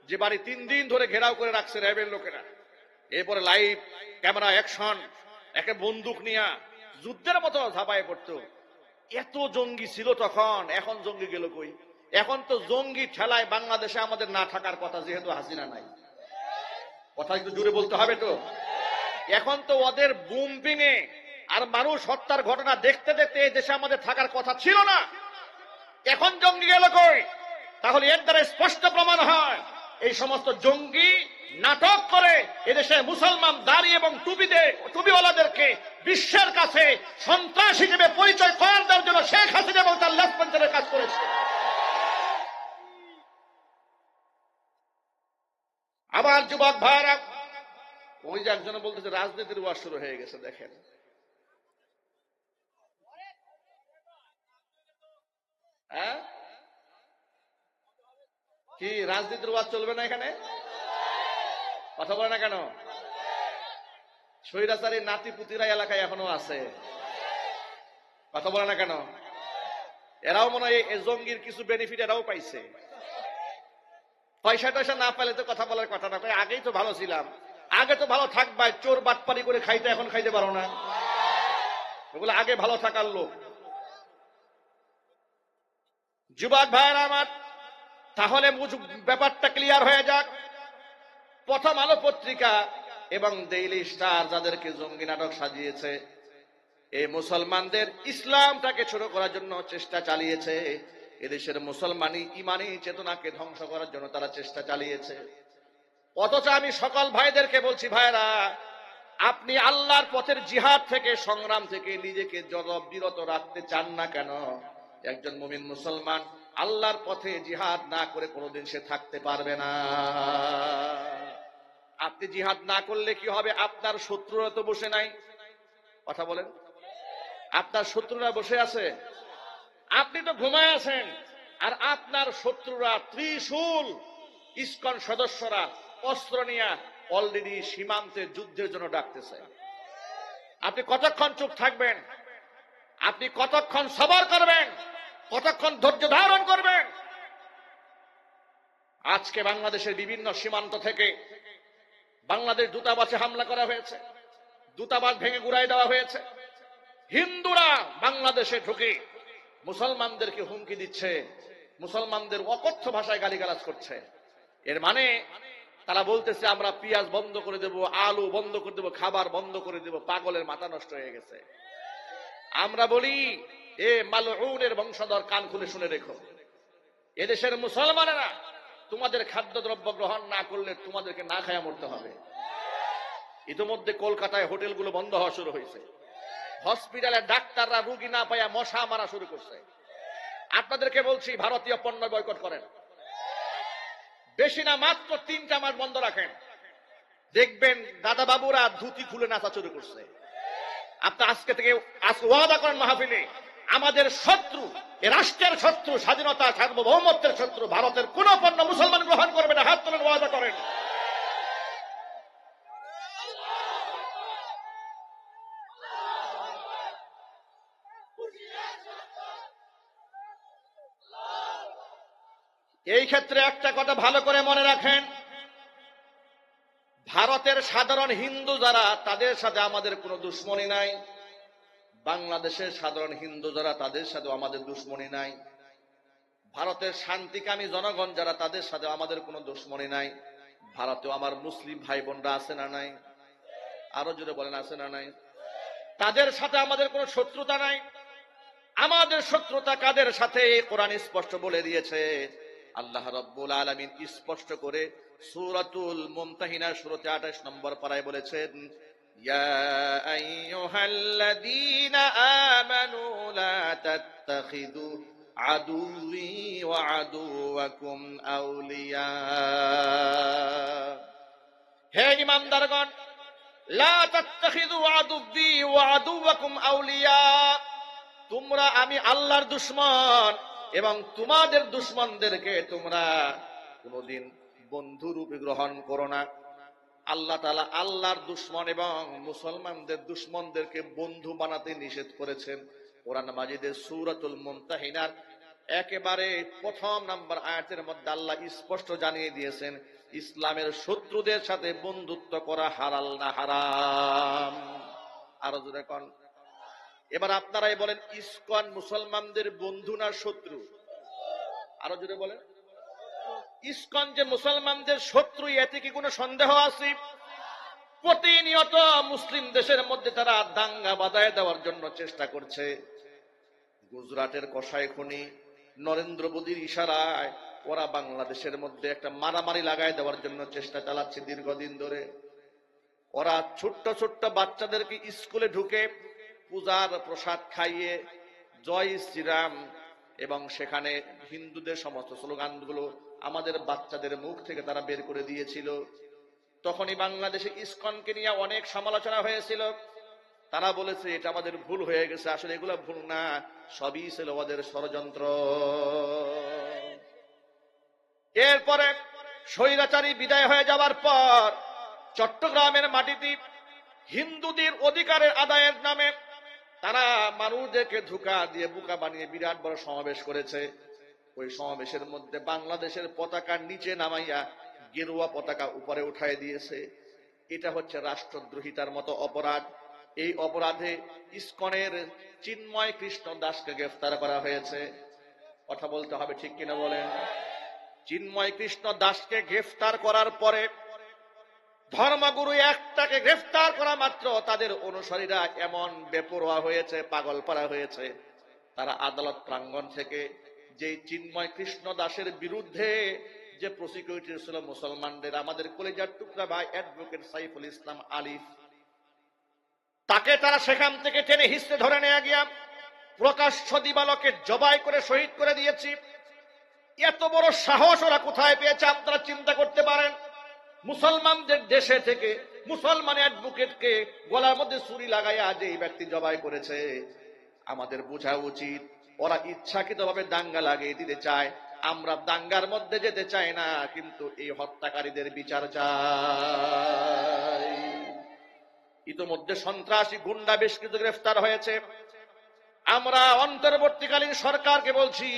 Speaker 1: যে বাড়ি 3 দিন ধরে ঘেরাও করে রাখছে র্যাবের লোকেরা, এরপরে লাইভ ক্যামেরা অ্যাকশন, একে বন্দুক নিয়ে যুদ্ধের মতো ঝাঁপায় পড়তো। এত জঙ্গি ছিল তখন, এখন জঙ্গি গেল কই? এখন তো জঙ্গি ঠেলায় বাংলাদেশে আমাদের না থাকার কথা, যেহেতু হাসিনা নাই। কথা একটু জোরে বলতে হবে তো। এখন তো ওদের বুম্পিং এ আর মানুষ হত্যার ঘটনা দেখতে দেখতে এই দেশে আমাদের থাকার কথা ছিল না, এখন জঙ্গি গেল কই? তাহলে এর দ্বারা স্পষ্ট প্রমাণ হয় এই সমস্ত জঙ্গি নাটক করে এদেশে মুসলমান দাড়ি এবং টুপিওয়ালাদেরকে বিশ্বের কাছে সন্ত্রাস হিসেবে পরিচয় করার দেওয়ার জন্য শেখ হাসিনা এবং তার লেফটেন্যান্টের কাজ করেছে। আবার যুবক ভাইরা, ওই যে একজন বলতেছে রাজনীতির ওয়াজ শুরু হয়ে গেছে। দেখেন হ্যাঁ, কি রাজনীতির ওয়াজ চলবে না এখানে? কথা বলে না কেন? স্বৈরাচারীর নাতি পুতিরা এলাকায় এখনো আছে, কথা বলে না কেন? এরাও মনে হয় এই জঙ্গির কিছু বেনিফিট এরাও পাইছে। পয়সা টয়সা না পেলে তো কথা বলার কথা না। আগেই তো ভালো ছিলাম, আগে তো ভালো থাকবাই, চোর বাটপারি করে খাইতে এখন খাইতে পারো না, ওগুলো আগে ভালো থাকার লোক। যুবক ভাইরা আমার, তাহলে ব্যাপারটা ক্লিয়ার হয়ে যাক। প্রথম আলো পত্রিকা এবং ডেইলি স্টার যাদেরকে জঙ্গি নাটক সাজিয়েছে, এই মুসলমানদের ইসলামটাকে ছোট করার জন্য চেষ্টা চালিয়েছে, এদেশের মুসলমানি ইমানি চেতনাকে ধ্বংস করার জন্য তারা চেষ্টা চালিয়েছে। অথচ আমি সকল ভাইদেরকে বলছি, ভাইরা আপনি আল্লাহর পথের জিহাদ থেকে, সংগ্রাম থেকে নিজেকে বিরত রাখতে চান না কেন? একজন মুমিন মুসলমান আল্লাহর পথে জিহাদ না করে কোনোদিন সে থাকতে পারবে না। আপনি জিহাদ না করলে কি হবে? আপনার শত্রুরা তো বসে নাই, কথা বলেন, আপনার শত্রুরা বসে আছে, আপনি তো ঘুমায় আছেন, আর আপনার শত্রুরা ত্রিশূল ইসকন সদস্যরা অস্ত্র নিয়ে অলরেডি সীমান্তে যুদ্ধের জন্য ডাকতেছে। আপনি কতক্ষণ চুপ থাকবেন? আপনি কতক্ষণ সবর করবেন? কতক্ষণ ধৈর্য ধারণ করবেন? আজকে বাংলাদেশের বিভিন্ন সীমান্ত থেকে বাংলাদেশ দূতাবাসে হামলা করা হয়েছে, দূতাবাস ভেঙে গুড়াই দেওয়া হয়েছে। হিন্দুরা বাংলাদেশে ঢুকে মুসলমানদেরকে হুমকি দিচ্ছে, মুসলমানদের অকথ্য ভাষায় গালিগালাজ করছে। এর মানে তারা বলতেছে আমরা পেঁয়াজ বন্ধ করে দেব, আলু বন্ধ করে দেব, খাবার বন্ধ করে দেব। পাগলের মাথা নষ্ট হয়ে গেছে। আমরা বলি এ মালউনের বংশধর, কান খুলে শুনে রেখো, এদেশের মুসলমানেরা তোমাদের খাদ্যদ্রব্য গ্রহণ না করলে তোমাদেরকে না খায়া মরতে হবে। ইতিমধ্যে কলকাতায় হোটেলগুলো বন্ধ হওয়া শুরু হয়েছে, হসপিটালে ডাক্তাররা রুগী না পাইয়া মশা মারা শুরু করছে। আপনাদেরকে বলছি ভারতীয় পণ্য বয়কট করেন, বেশি না মাত্র 3টা মাস বন্ধ রাখেন, দেখবেন দাদা বাবুরা ধুতি খুলে নাচা শুরু করছে। আপনি আজকে থেকে ওয়াদা করেন মাহফিলে, আমাদের শত্রু, এ রাষ্ট্রের শত্রু, স্বাধীনতা সার্বভৌমত্বের শত্রু ভারতের কোন পণ্য মুসলমান গ্রহণ করবে না। হাত তোলেন, ওয়াদা করেন। এই ক্ষেত্রে একটা কথা ভালো করে মনে রাখেন, ভারতের সাধারণ হিন্দু যারা, তাদের সাথে আমাদের কোনো দুশ্মনী নাই। বাংলাদেশের সাধারণ হিন্দু যারা, তাদের সাথে আমাদের দুশ্মনী নাই। ভারতের শান্তিকামী জনগণ যারা, তাদের সাথে আমাদের কোনো দুশমনি নাই। ভারতেও আমার মুসলিম ভাই বোনরা আছে না নাই? আরো জোরে বলেন, আছে না নাই? তাদের সাথে আমাদের কোনো শত্রুতা নাই। আমাদের শত্রুতা কাদের সাথে? কোরআন স্পষ্ট বলে দিয়েছে। আল্লাহ রাব্বুল আলামিন স্পষ্ট করে সূরাতুল মুমতাহিনা সূরাতে 28 নম্বর পারায় বলেছেন, ইয়া আইয়ুহাল্লাযীনা আমানু লা তাত্তাখিযু আদুওয়ি ওয়া আদুওয়াকুম আউলিয়া। হে ঈমানদারগণ, লা তাত্তাখিযু আদুওয়ি ওয়া আদুওয়াকুম আউলিয়া, তোমরা আমি আল্লাহর দুশমন এবং তোমাদের দুশমনদেরকে তোমরা কোনদিন বন্ধু রূপে গ্রহণ করো না। আল্লাহ তাআলা আল্লাহর দুশমন এবং মুসলমানদের দুশমনদেরকে বন্ধু বানাতে নিষেধ করেছেন। কোরআন মাজিদের সূরাতুল মুমতাহিনার একেবারে প্রথম নাম্বার আয়াতের মধ্যে আল্লাহ স্পষ্ট জানিয়ে দিয়েছেন, ইসলামের শত্রুদের সাথে বন্ধুত্ব করা হালাল না হারাম। আরো জোরে কোন। এবার আপনারাই বলেন, ইসকন মুসলমানদের বন্ধু না শত্রু? আরো জোরে বলেন। ইসকন যে মুসলমানদের শত্রু, এতে কি কোনো সন্দেহ আছে? প্রতিনিয়ত মুসলিম দেশের মধ্যে তারা দাঙ্গা বাঁধায় দেওয়ার জন্য চেষ্টা করছে। গুজরাটের কসাইখনি নরেন্দ্র মোদীর ইশারায় ওরা বাংলাদেশের মধ্যে একটা মারামারি লাগায় দেওয়ার জন্য চেষ্টা চালাচ্ছে দীর্ঘদিন ধরে। ওরা ছোট্ট ছোট্ট বাচ্চাদেরকে স্কুলে ঢুকে পূজার প্রসাদ খাইয়ে জয় শ্রীরাম এবং সেখানে হিন্দুদের সমস্ত স্লোগানগুলো আমাদের বাচ্চাদের মুখ থেকে তারা বের করে দিয়েছিল। তখনই বাংলাদেশে ইসকনকে নিয়ে অনেক সমালোচনা হয়েছিল। তারা বলেছে এটা আমাদের ভুল হয়ে গেছে, আসলে এগুলো ভুল না, সবই ছিল ওদের ষড়যন্ত্র। এরপরে স্বৈরাচারী বিদায় হয়ে যাওয়ার পর চট্টগ্রামের মাটিতে হিন্দুদের অধিকারের আদায়ের নামে তারা মানুষদেরকে ধোঁকা দিয়ে বোকা বানিয়ে বিরাট বড় সমাবেশ করেছে। ওই সমাবেশের মধ্যে বাংলাদেশের পতাকার নিচে নামাইয়া গেরুয়া পতাকা উপরে উঠায় দিয়েছে। এটা হচ্ছে রাষ্ট্রদ্রোহিতার মতো অপরাধ। এই অপরাধে ইসকনের চিন্ময় কৃষ্ণ দাসকে গ্রেফতার করা হয়েছে। কথা বলতে হবে, ঠিক কিনা বলেন? চিন্ময় কৃষ্ণ দাসকে গ্রেফতার করার পরে ধর্মগুরু একটাকে গ্রেফতার করা মাত্র তাদের অনুসারীরা এমন বেপরোয়া হয়েছে, পাগল পাড়া হয়েছে, তারা আদালত প্রাঙ্গণ থেকে যে চিন্ময় কৃষ্ণ দাসের বিরুদ্ধে যে প্রসিকিউটর ছিল মুসলমানদের, আমাদের কলিজার টুকরা ভাই অ্যাডভোকেট সাইফুল ইসলাম আলিফ, তাকে তারা সেখান থেকে টেনে হিঁচড়ে ধরে নিয়ে গিয়া প্রকাশ্য দিবালোকে জবাই করে শহীদ করে দিয়েছি। এত বড় সাহস ওরা কোথায় পেয়েছে আপনারা চিন্তা করতে পারেন? মুসলমানদের দেশে থেকে মুসলমান অ্যাডভোকেটকে গলার মধ্যে ছুরি লাগাইয়া যে এই ব্যক্তি জবাই করেছে। আমাদের বোঝা উচিত ওরা ইচ্ছাকৃতভাবে দাঙ্গা লাগিয়ে দিতে চায়। আমরা দাঙ্গার মধ্যে যেতে চাই না, কিন্তু এই হত্যাকারীদের বিচার চাই। ইতোমধ্যে সন্ত্রাসী গুন্ডা বেশ কিছু গ্রেফতার হয়েছে। আমরা অন্তর্বর্তীকালীন সরকারকে বলছি,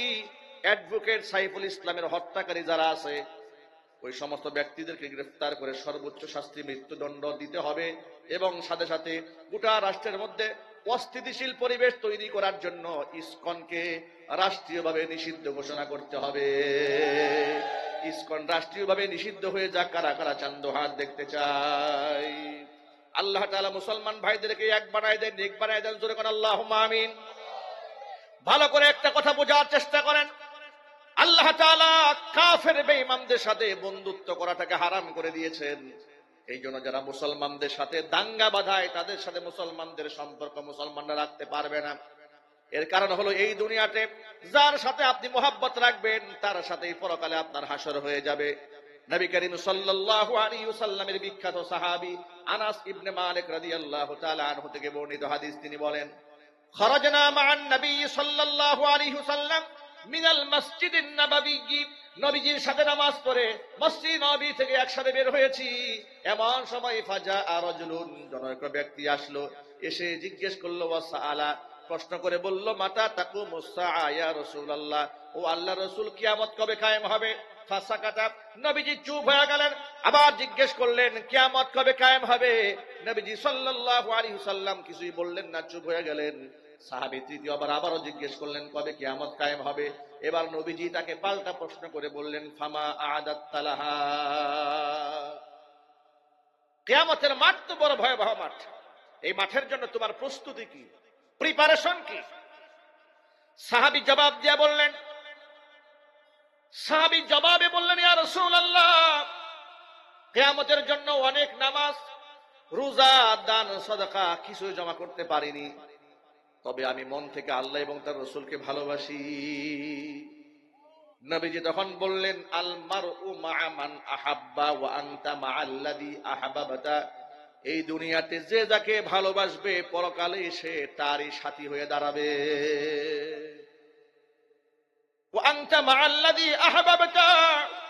Speaker 1: অ্যাডভোকেট সাইফুল ইসলামের হত্যাকারী যারা আছে ওই সমস্ত ব্যক্তিদেরকে গ্রেফতার করে সর্বোচ্চ শাস্তি মৃত্যুদণ্ড দিতে হবে এবং সাথে সাথে গোটা রাষ্ট্রের মধ্যে অস্থিতিশীল পরিবেশ তৈরি করার জন্য ইসকনকে রাষ্ট্রীয়ভাবে নিষিদ্ধ ঘোষণা করতে হবে। ইসকন রাষ্ট্রীয়ভাবে নিষিদ্ধ হয়ে যাক। কারা কারা চান্দ হাত দেখতে চাই? আল্লাহ তাআলা মুসলমান ভাইদেরকে এক বানায় দেন, নেক বানায় দেন। জোরে কোন আল্লাহুম্মা আমিন। ভালো করে একটা কথা বোঝার চেষ্টা করেন, আল্লাহ তাআলা কাফের বেঈমানদের সাথে বন্ধুত্ব করাটাকে হারাম করে দিয়েছেন। এই জন্য যারা মুসলমানদের সাথে দাঙ্গা বাঁধায় তাদের সাথে মুসলমানদের সম্পর্ক মুসলমানরা রাখতে পারবে না। এর কারণ হলো এই দুনিয়াতে যার সাথে আপনি মোহাব্বত রাখবেন তার সাথেই পরকালে আপনার হাসর হয়ে যাবে। নবী করিম সাল্লাল্লাহু আলাইহি ওয়াসাল্লামের বিখ্যাত সাহাবী আনাস ইবনে মালিক রাদিয়াল্লাহু তাআলা আনহু থেকে বর্ণিত হাদিস, তিনি বলেন, খরাজনা মা'আন নবী সাল্লাল্লাহু আলাইহি ওয়াসাল্লাম মিনাল মসজিদিন নববী, নবীজির সাথে নামাজ পড়ে মসজিদ নববী থেকে একসাথে বের হয়েছি। এমন সময় ফাজা রাজুলুন, জনৈক ব্যক্তি আসলো, এসে জিজ্ঞেস করলো, ওয়াসআলা, প্রশ্ন করে বলল, মাতা তাকুমুস সাআ ইয়া রাসূলুল্লাহ, ও আল্লাহর রাসূল কিয়ামত কবে কায়েম হবে? ফাসাকাতা, নবীজি চুপ হয়ে গেলেন। আবার জিজ্ঞেস করলেন, কিয়ামত কবে কায়েম হবে? নবীজি সাল্লাল্লাহু আলাইহি ওয়াসাল্লাম কিছুই বললেন না, চুপ হয়ে গেলেন। সাহাবী তৃতীয়বার আবারও জিজ্ঞেস করলেন কবে কিয়ামত কায়েম হবে। এবার নবীজি তাকে পাল্টা প্রশ্ন করে বললেন, ফামা আ'দাত্তালাহা, কিয়ামতের মাঠ তো বড় ভয়াবহ মাঠ, এই মাঠের জন্য তোমার প্রস্তুতি কি, প্রিপারেশন কি? সাহাবী জবাব দিয়ে বললেন, সাহাবী জবাবে বললেন, ইয়া রাসূলুল্লাহ, কিয়ামতের জন্য অনেক নামাজ, রোজা, দান, সাদাকা কিছু জমা করতে পারিনি, তবে আমি মন থেকে আল্লাহ এবং তার রাসূলকে ভালোবাসি। নবীজি তখন বললেন, আল মারউ মা'a মান আহাব্বা ওয়া আনতা মা'আল্লাযী আহাব্বাতা, এই দুনিয়াতে যে যাকে ভালোবাসবে পরকালে সে তারই সাথী হয়ে দাঁড়াবে। ওয়া আনতা মা'আল্লাযী আহাব্বাতা,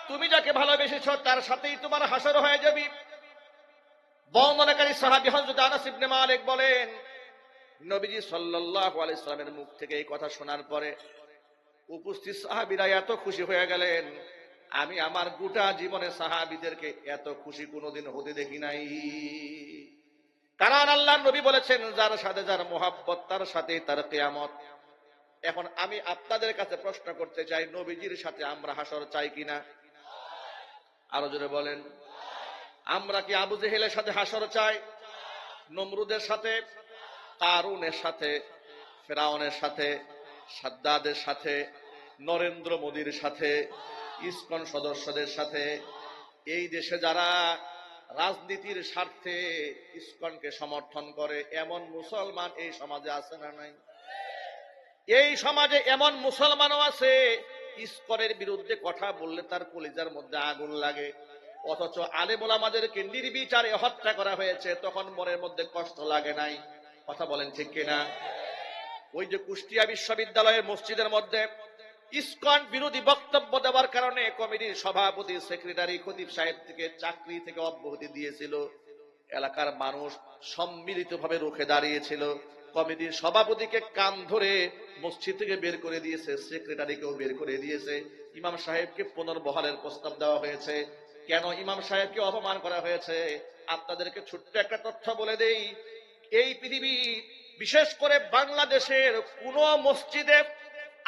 Speaker 1: তুমি যাকে ভালোবেসেছো তার সাথেই তোমার হাসর হয়ে যাবে। বর্ণনাকারী সাহাবী হযরত আনাস ইবনে মালিক বলেন, নবীজি সাল্লাল্লাহু আলাইহি সাল্লামের মুখ থেকে এই কথা শোনার পরে উপস্থিত সাহাবীরা এত খুশি হয়ে গেলেন, আমি আমার গোটা জীবনে সাহাবীদেরকে এত খুশি কোনোদিন হতে দেখি নাই। কারণ আল্লাহর নবী বলেছেন, যার সাথে যার মোহাব্বত তার সাথে তার কিয়ামত। এখন আমি আপনাদের কাছে প্রশ্ন করতে চাই, নবীজির সাথে আমরা হাসর চাই কিনা? আরো জোরে বলেন। আমরা কি আবু জেহেলের সাথে হাসর চাই? নমরুদের সাথে, কারুনের সাথে, ফেরাউনের সাথে, সাদ্দাদের সাথে, নরেন্দ্র মোদীর সাথে, ইসকন সদস্যদের সাথে? এই দেশে যারা রাজনীতির স্বার্থে ইসকনকে সমর্থন করে এমন মুসলমান এই সমাজে আছে না নাই? এই সমাজে এমন মুসলমানও আছে ইসকনের বিরুদ্ধে কথা বললে তার কলিজার মধ্যে আগুন লাগে, অথচ আলেম ওলামাদেরকে নির্বিচারে হত্যা করা হয়েছে, তখন মনের মধ্যে কষ্ট লাগে নাই। কথা বলেন ঠিক কিনা? ওই যে কুষ্টিয়া বিশ্ববিদ্যালয়ের মসজিদের মধ্যে ইসকন বিরোধী বক্তব্য দেওয়ার কারণে কমিটির সভাপতি, সেক্রেটারি, খতিব সাহেব থেকে চাকরি থেকে অব্যাহতি দিয়েছিল। এলাকার মানুষ সম্মিলিতভাবে রুখে দাঁড়িয়েছিল। কমিটির সভাপতিকে কান ধরে মসজিদ থেকে বের করে দিয়েছে, সেক্রেটারিকেও বের করে দিয়েছে। ইমাম সাহেবকে পুনর্বহালের প্রস্তাব দেওয়া হয়েছে। কেন ইমাম সাহেবকে অপমান করা হয়েছে? আপনাদেরকে ছোট্ট একটা তথ্য বলে দেই, এই পৃথিবী বিশেষ করে বাংলাদেশের কোন মসজিদে,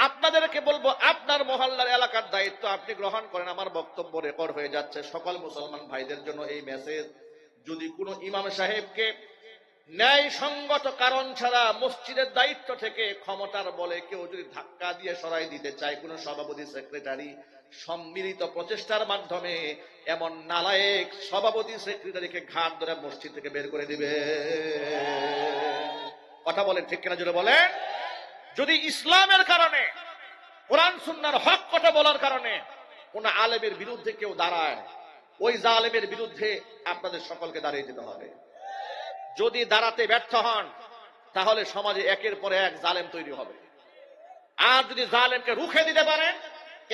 Speaker 1: আপনাদেরকে বলবো আপনার মহল্লার এলাকার দায়িত্ব আপনি গ্রহণ করেন, আমার বক্তব্য রেকর্ড হয়ে যাচ্ছে, সকল মুসলমান ভাইদের জন্য এই মেসেজ। যদি কোনো ইমাম সাহেবকে ন্যায় সঙ্গত কারণ ছাড়া মসজিদের দায়িত্ব থেকে ক্ষমতার বলে কেউ যদি ধাক্কা দিয়ে সরাই দিতে চায়, কোন সভাপতি, সেক্রেটারি সম্মিলিত প্রচেষ্টার মাধ্যমে এমন নালায়েক সভাপতি, সেক্রেটারিকে ঘাট ধরে মসজিদ থেকে বের করে দিবে। কথা বলেন ঠিক কিনা? জোরে বলেন। যদি ইসলামের কারণে, কোরআন সুন্নাহর হক কথা বলার কারণে কোন আলেমের বিরুদ্ধে কেউ দাঁড়ায়, ওই জালেমের বিরুদ্ধে আপনাদের সকলকে দাঁড়িয়ে যেতে হবে। যদি দাঁড়াতে ব্যর্থ হন তাহলে সমাজে একের পর এক জালেম তৈরি হবে। আর যদি জালেমকে রুখে দিতে পারেন,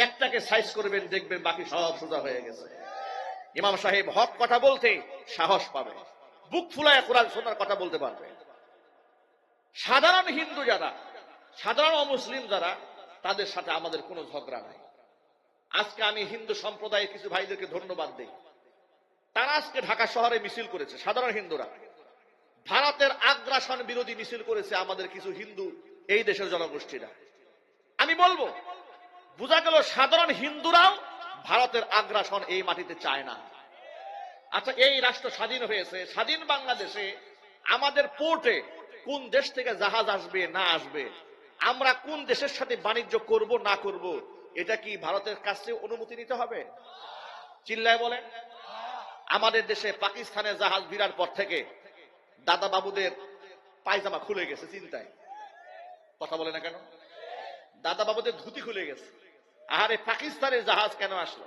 Speaker 1: একটাকে সাইজ করবেন, দেখবেন বাকি সব সোজা হয়ে গেছে। ইমাম সাহেব হক কথা বলতে সাহস পাবে, বুক ফুলায় কোরআন সুন্নাহর কথা বলতে পারবে। সাধারণ হিন্দু যারা, সাধারণ অমুসলিম যারা, তাদের সাথে আমাদের কোনো ঝগড়া নাই। আজকে আমি হিন্দু সম্প্রদায়ের কিছু ভাইদেরকে ধন্যবাদ দিই, তারা আজকে ঢাকা শহরে মিছিল করেছে। সাধারণ হিন্দুরা ভারতের আগ্রাসন বিরোধী মিছিল করেছে আমাদের কিছু হিন্দু এই দেশের জনগোষ্ঠীরা। আমি বলবো, বোঝা গেল সাধারণ হিন্দুরাও ভারতের আগ্রাসন এই মাটিতে চায় না। আচ্ছা, এই রাষ্ট্র স্বাধীন হয়েছে, স্বাধীন বাংলাদেশে আমাদের পোর্টে কোন দেশ থেকে জাহাজ আসবে না আসবে, আমরা কোন দেশের সাথে বাণিজ্য করব না করব, এটা কি ভারতের কাছে অনুমতি নিতে হবে? চিল্লায় বলেন। আমাদের দেশে পাকিস্তানের জাহাজ ভিড়ার পর থেকে দাদা বাবুদের পায়জামা খুলে গেছে চিন্তায়। কথা বলে না কেন? দাদা বাবুদের ধুতি খুলে গেছে। আরে পাকিস্তানের জাহাজ কেন আসলো?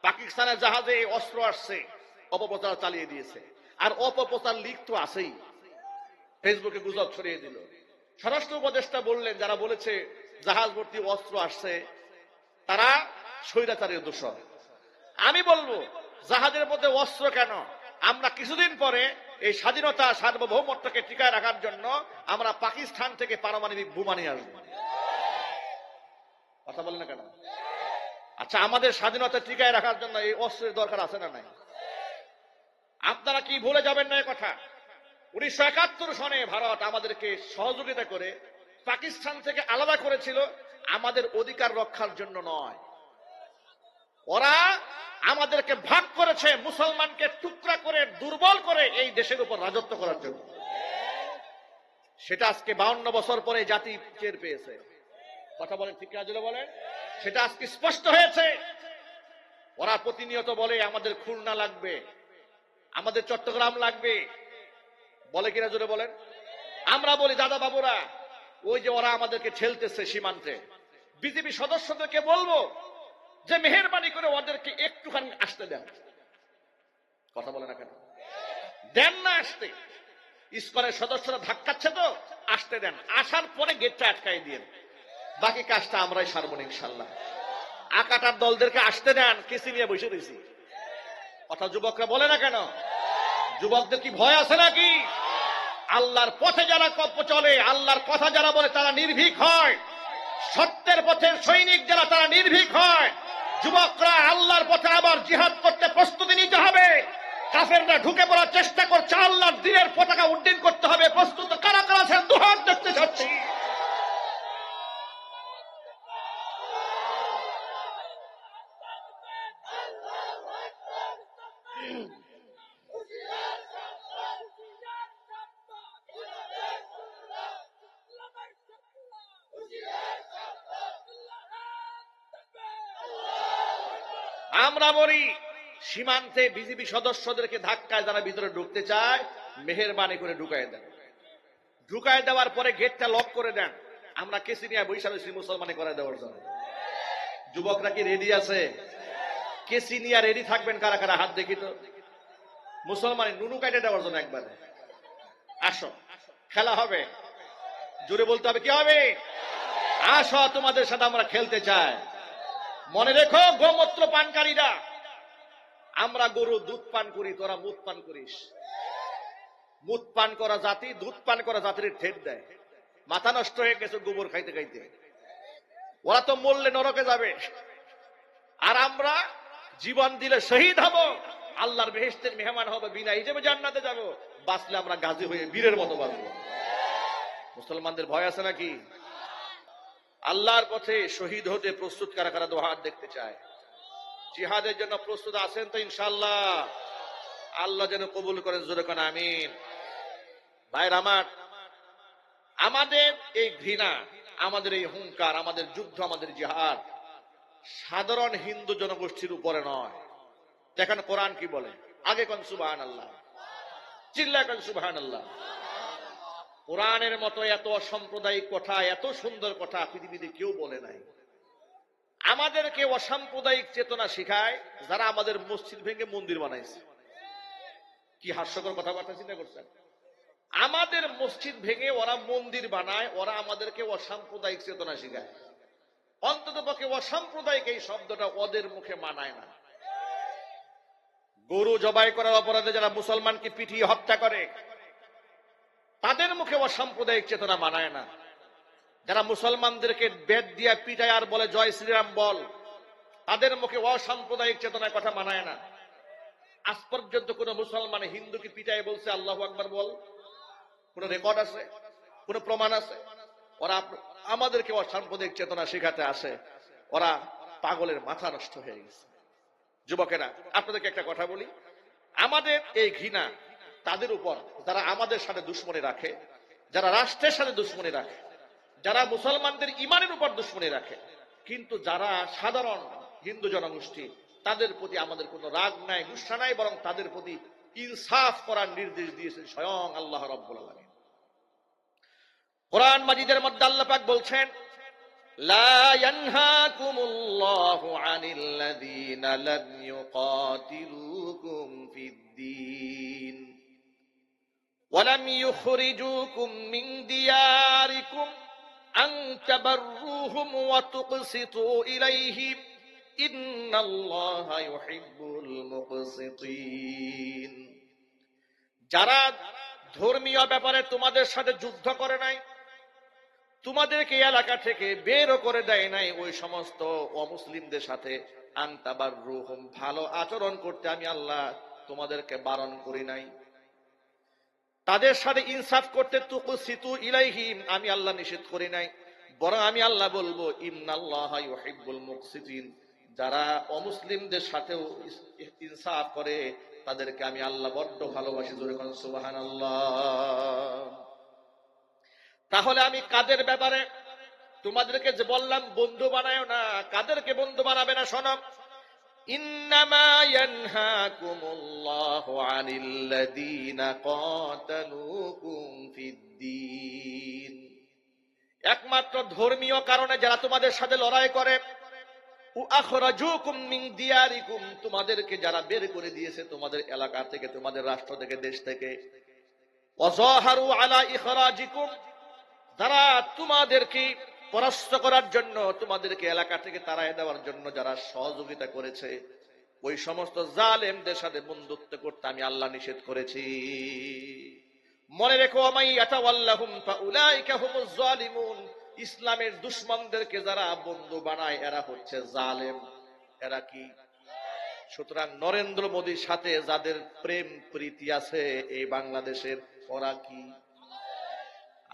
Speaker 1: পাকিস্তানের জাহাজে অস্ত্র আসছে, অপপ্রচার চালিয়ে দিয়েছে। আর অপপ্রচার লিক তো আছেই, ফেসবুকে গুজব ছড়িয়ে দিল। স্বরাষ্ট্র উপদেষ্টা বললেন, যারা বলেছে জাহাজ ভর্তি অস্ত্র আসছে তারা স্বৈরাচারের দোষর। আমি বলবো, জাহাজের মধ্যে অস্ত্র কেন? আমরা কিছুদিন পরে এই স্বাধীনতা, সার্বভৌমত্বকে টিকায় রাখার জন্য আমরা পাকিস্তান থেকে পারমাণবিক বোমা নিয়ে আসবো। কথা বলেন না কেন? আচ্ছা, আমাদের স্বাধীনতা টিকায় রাখার জন্য এই অস্ত্রের দরকার আছে না নাই? আপনারা কি ভুলে যাবেন না এই কথা? 1971 সনে ভারত আমাদেরকে সহযোগিতা করে পাকিস্তান থেকে আলাদা করেছিল আমাদের অধিকার রক্ষার জন্য নয়। ওরা আমাদেরকে ভাগ করেছে মুসলমানকে টুকরা করে দুর্বল করে এই দেশের উপর রাজত্ব করার জন্য। সেটা আজকে 52 বছর পরে জাতি টের পেয়েছে। কথা বলেন ঠিক না? বলেন। সেটা আজকে স্পষ্ট হয়েছে। ওরা প্রতিনিয়ত বলে আমাদের খুলনা লাগবে, আমাদের চট্টগ্রাম লাগবে, বলে কিনা জোরে বলেন। আমরা বলি দাদা বাবুরা, ওই যে ওরা আমাদেরকে ঠেলতেছে সীমান্তে, বিজেপি সদস্যদেরকে বলবো যে মেহেরবানি করে ওদেরকে একটুখানি আসতে দেন। কথা বলে না কেন? দেন না আসতে। ইসকনের সদস্যরা ধাক্কাচ্ছে তো, আসতে দেন। আসার পরে গেটটা আটকাই দিয়ে বাকি কাজটা আমরাই সারবো ইনশাল্লাহ। আকাটার দলদেরকে আসতে দেন, কেসি নিয়ে বসে রয়েছি। কথা যুবকরা বলে না কেন? যুবকদের কি ভয় আছে নাকি? আল্লাহর পথে যারা চলে, আল্লাহর কথা যারা বলে তারা নির্ভীক হয়। সত্যের পথের সৈনিক যারা, তারা নির্ভীক হয়। যুবকরা আল্লাহর পথে আবার জিহাদ করতে প্রস্তুতি নিতে হবে। কাফেররা ঢুকে পড়ার চেষ্টা করছে, আল্লাহর দ্বীনের পতাকা উড্ডীন করতে হবে। প্রস্তুত কারা কারা আছেন? দুহাত দেখতে চাচ্ছি। আমরা বলি সীমান্তে বিজেপি সদস্যদেরকে ধাক্কায় যারা ভিতরে ঢুকতে চায়, মেহেরবানি করে ঢুকায় দেন। ঢুকায় দেওয়ার পরে গেটটা লক করে দেন। আমরা কেসি নিয়ে বৈশা রয়েছি মুসলমানি করে দেওয়ার জন্য। যুবকরা কি রেডি আছে? কেসি নিয়ে রেডি থাকবেন কারা কারা? হাত দেখি তো। মুসলমানি নুনু কাটে দেওয়ার জন্য একবার আসো, খেলা হবে। জোরে বলতে হবে, কি হবে? আসো, তোমাদের সাথে আমরা খেলতে চাই। মনে রেখো, গোমূত্র পানকারীরা, আমরা গরু দুধ পান করি, তোরা মুদ পান করিস। মুদ পান করা জাতি দুধ পান করা জাতির ঠেট দেয়। মাথা নষ্ট হয়ে গেছে গোবর খাইতে খাইতে। ওরা তো মরলে নরকে যাবে, আর আমরা জীবন দিলে শহীদ হব, আল্লাহর বেহেশতের মেহমান হবে, বিনা হিসেবে জান্নাতে যাব। বাঁচলে আমরা গাজী হয়ে বীরের মতো বাঁচবো। মুসলমানদের ভয় আছে নাকি? আল্লাহর পথে শহীদ হতে প্রস্তুত কারা কারা? দুহাত দেখতে চায়। জিহাদের জন্য প্রস্তুত আছেন তো ইনশাআল্লাহ? আল্লাহ যেন কবুল করেন, জোরে কোন আমিন। ভাইরা আমার, আমাদের এই ঘৃণা, আমাদের এই হুঙ্কার, আমাদের যুদ্ধ, আমাদের জিহাদ সাধারণ হিন্দু জনগোষ্ঠীর উপরে নয়। দেখেন কোরআন কি বলে। আগে কোন সুবহানাল্লাহ, চিল্লায় কোন সুবহানাল্লাহ। কোরআনের মতো এত অসাম্প্রদায়িক কথা, এত সুন্দর কথা পৃথিবীতে কেউ বলে নাই। আমাদেরকে অসাম্প্রদায়িক চেতনা শিখায় যারা আমাদের মসজিদ ভেঙে মন্দির বানাইছে। কি হাস্যকর কথাবার্তা চিন্তা করছেন? আমাদের মসজিদ ভেঙে ওরা মন্দির বানায়, ওরা আমাদেরকে অসাম্প্রদায়িক চেতনা শিখায়। অন্তত পক্ষে অসাম্প্রদায়িক এই শব্দটা ওদের মুখে মানায় না। গরু জবাই করার অপরাধে যারা মুসলমানকে পিটিয়ে হত্যা করে, তাদের মুখে অসাম্প্রদায়িক চেতনা মানায় না। যারা মুসলমানদেরকে বেদ দিয়া পিটায় আর বলে জয় শ্রীরাম বল, তাদের মুখে অসাম্প্রদায়িক চেতনার কথা মানায় না। আজ পর্যন্ত কোন মুসলমান হিন্দুকে পিটায় বলছে আল্লাহু আকবার বল? কোন রেকর্ড আছে? কোন প্রমাণ আছে? ওরা আমাদেরকে অসাম্প্রদায়িক চেতনা শেখাতে আসে। ওরা পাগলের মাথা নষ্ট হয়ে গেছে। যুবকেরা, আপনাদেরকে একটা কথা বলি, আমাদের এই ঘৃণা তাদের উপর যারা আমাদের সাথে দুশ্মনী রাখে, যারা রাষ্ট্রের সাথে দুশ্মনী রাখে, যারা মুসলমানদের ইমানের উপর দুশ্মনী রাখে। কিন্তু যারা সাধারণ হিন্দু জনগোষ্ঠী, তাদের প্রতি আমাদের কোনো রাগ নাই, গুসা নাই, বরং তাদের প্রতি ইনসাফ করার নির্দেশ দিয়েছেন স্বয়ং আল্লাহ রাব্বুল আলামিন। কোরআন মাজিদের মধ্যে আল্লাহ পাক বলছেন, লা ইয়ানহাকুমুল্লাহু আনিল্লাযীনা লাম ইউকাতিলুকুম ফিদ-দীন ওয়া লাম ইউখরিজুকুম মিন দিয়ারিকুম আন তাবাররুহুম ওয়া তুকসিতু ইলাইহিম ইন্নাল্লাহা ইউহিব্বুল মুকসিতিন। যারা ধর্মীয় ব্যাপারে তোমাদের সাথে যুদ্ধ করে নাই, তোমাদেরকে এলাকা থেকে বেরও করে দেয় নাই, ওই সমস্ত অমুসলিমদের সাথে আনতাবাররুহুম, ভালো আচরণ করতে আমি আল্লাহ তোমাদেরকে বারণ করি নাই। তাদের সাথে ইনসাফ করতে তুকুসিতু ইলাইহিম, আমি আল্লাহ নিষেধ করি নাই, বরং আমি আল্লাহ বলবো ইন্নাল্লাহা ইউহিব্বুল মুকসিতিন, যারা অমুসলিমদের সাথেও ইনসাফ করে তাদেরকে আমি আল্লাহ বড্ড ভালোবাসি। জোরে কোন সুবহানাল্লাহ। তাহলে আমি কাদের ব্যাপারে তোমাদেরকে যে বললাম বন্ধু বানায়ো না, কাদেরকে বন্ধু বানাবে না শোনো। ইন্নামা ইয়ানহাকুমুল্লাহু আনিল্লাযীনা কাতালুকুম ফিদ্দীন, একমাত্র ধর্মীয় কারণে যারা তোমাদের সাথে লড়াই করে, আখরাজুকুম মিন দিয়ারিকুম, তোমাদেরকে যারা বের করে দিয়েছে তোমাদের এলাকা থেকে, তোমাদের রাষ্ট্র থেকে, দেশ থেকে, ওয়াজাহারু আলা ইখরাজিকুম, যারা তোমাদেরকে পরাস্ত করার জন্য, তোমাদেরকে এলাকা থেকে তাড়ায় দেওয়ার জন্য যারা সহযোগিতা করেছে, ওই সমস্ত জালেমদের সাথে বন্ধুত্ব করতে আমি আল্লাহ নিষেধ করেছি। মনে রেখো, আমাই ইয়াতাওয়াল্লাহুম ফাউলাইকা হুমুজ জালিমুন, ইসলামের দুশমনদেরকে যারা বন্ধু বানায় এরা হচ্ছে জালেম। এরা কি? সুতরাং নরেন্দ্র মোদীর সাথে যাদের প্রেম প্রীতি আছে এই বাংলাদেশের, ওরা কি?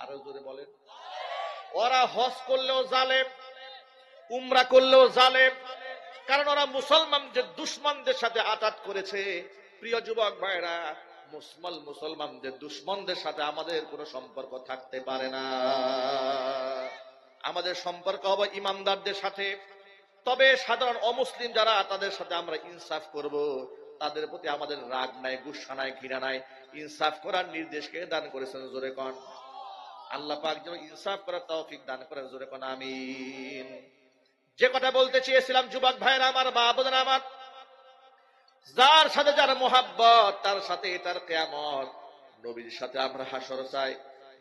Speaker 1: আরো জোরে বলেন। ওরা হজ করলেও জালেম, উমরা করলেও জালেম, কারণ ওরা মুসলমানদের দুশমনদের সাথে আঘাত করেছে। প্রিয় যুবক ভাইরা, মুসলমানদের দুশমনদের সাথে আমাদের কোনো সম্পর্ক থাকতে পারে না। আমাদের সম্পর্ক হবে ইমানদারদের সাথে। তবে সাধারণ অমুসলিম যারা, তাদের সাথে আমরা ইনসাফ করব, তাদের প্রতি আমাদের রাগ নাই, গুসা নাই, ঘৃণা নাই। ইনসাফ করার নির্দেশকে দান করেছেন, জোরে কোন আল্লাহ পাক যেন ইনসাফ করার তৌফিক দান করেন, জোরে কোন আমিন। যে কথা বলতে চেয়েছিলাম যুবক ভাইরা আমার, মা বোনেরা আমার, যার সাথে যার মোহাব্বত তার সাথে তার কিয়ামত। নবীর সাথে আমরা হাসর চাই,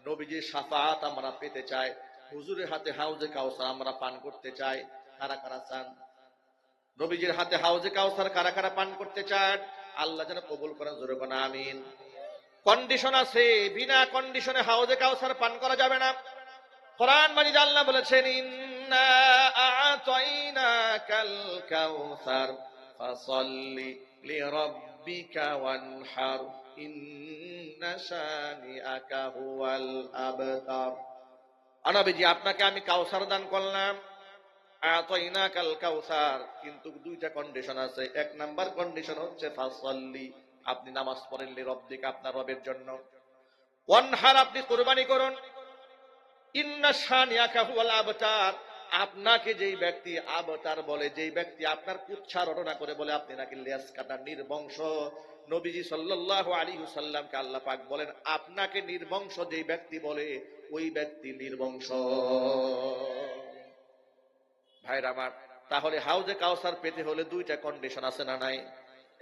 Speaker 1: নবীজির শাফাআত আমরা পেতে চাই, হুজুরের হাতে হাউজে কাউসার আমরা পান করতে চাই। কারা কারা চান? নবীজির হাতে হাউজে কাউসার কারা কারা পান করতে চান? আল্লাহ যেন কবুল করেন, জোরে কোন আমিন। কন্ডিশন আছে, বিনা কন্ডিশনে হাউজে কাউসার পান করা যাবে না। কোরআন মাজিদে আল্লাহ বলেছেন, ইন্না আ'তাইনাকাল কাউসার ফাসাল্লি লিরাব্বিকা ওয়ানহার ইন্না শানিআকা হুয়াল আবতার। নবীজি, আপনাকে আমি কাউসার দান করলাম, আ'তাইনাকাল কাউসার, কিন্তু দুইটা কন্ডিশন আছে। এক নাম্বার কন্ডিশন হচ্ছে ফাসাল্লি, আপনি নামাজ পড়েন, লিরাব্বিকা, আপনার রবের জন্য, ওয়ানহার, আপনি কুরবানি করুন, ইন্না শানিআকা হুয়াল আবতার, আপনাকে যেই ব্যক্তি আবতার বলে, যেই ব্যক্তি আপনার কুচ্ছা রটনা করে বলে আপনি নাকি লেজ কাটা নির্বংশ, নবীজি সাল্লাল্লাহু আলাইহি ওয়াসাল্লামকে আল্লাহ পাক বলেন আপনাকে নির্বংশ যেই ব্যক্তি বলে ওই ব্যক্তি নির্বংশ। ভাইরা আমার, তাহলে হাউজে কাউসার পেতে হলে দুইটা কন্ডিশন আছে না নাই?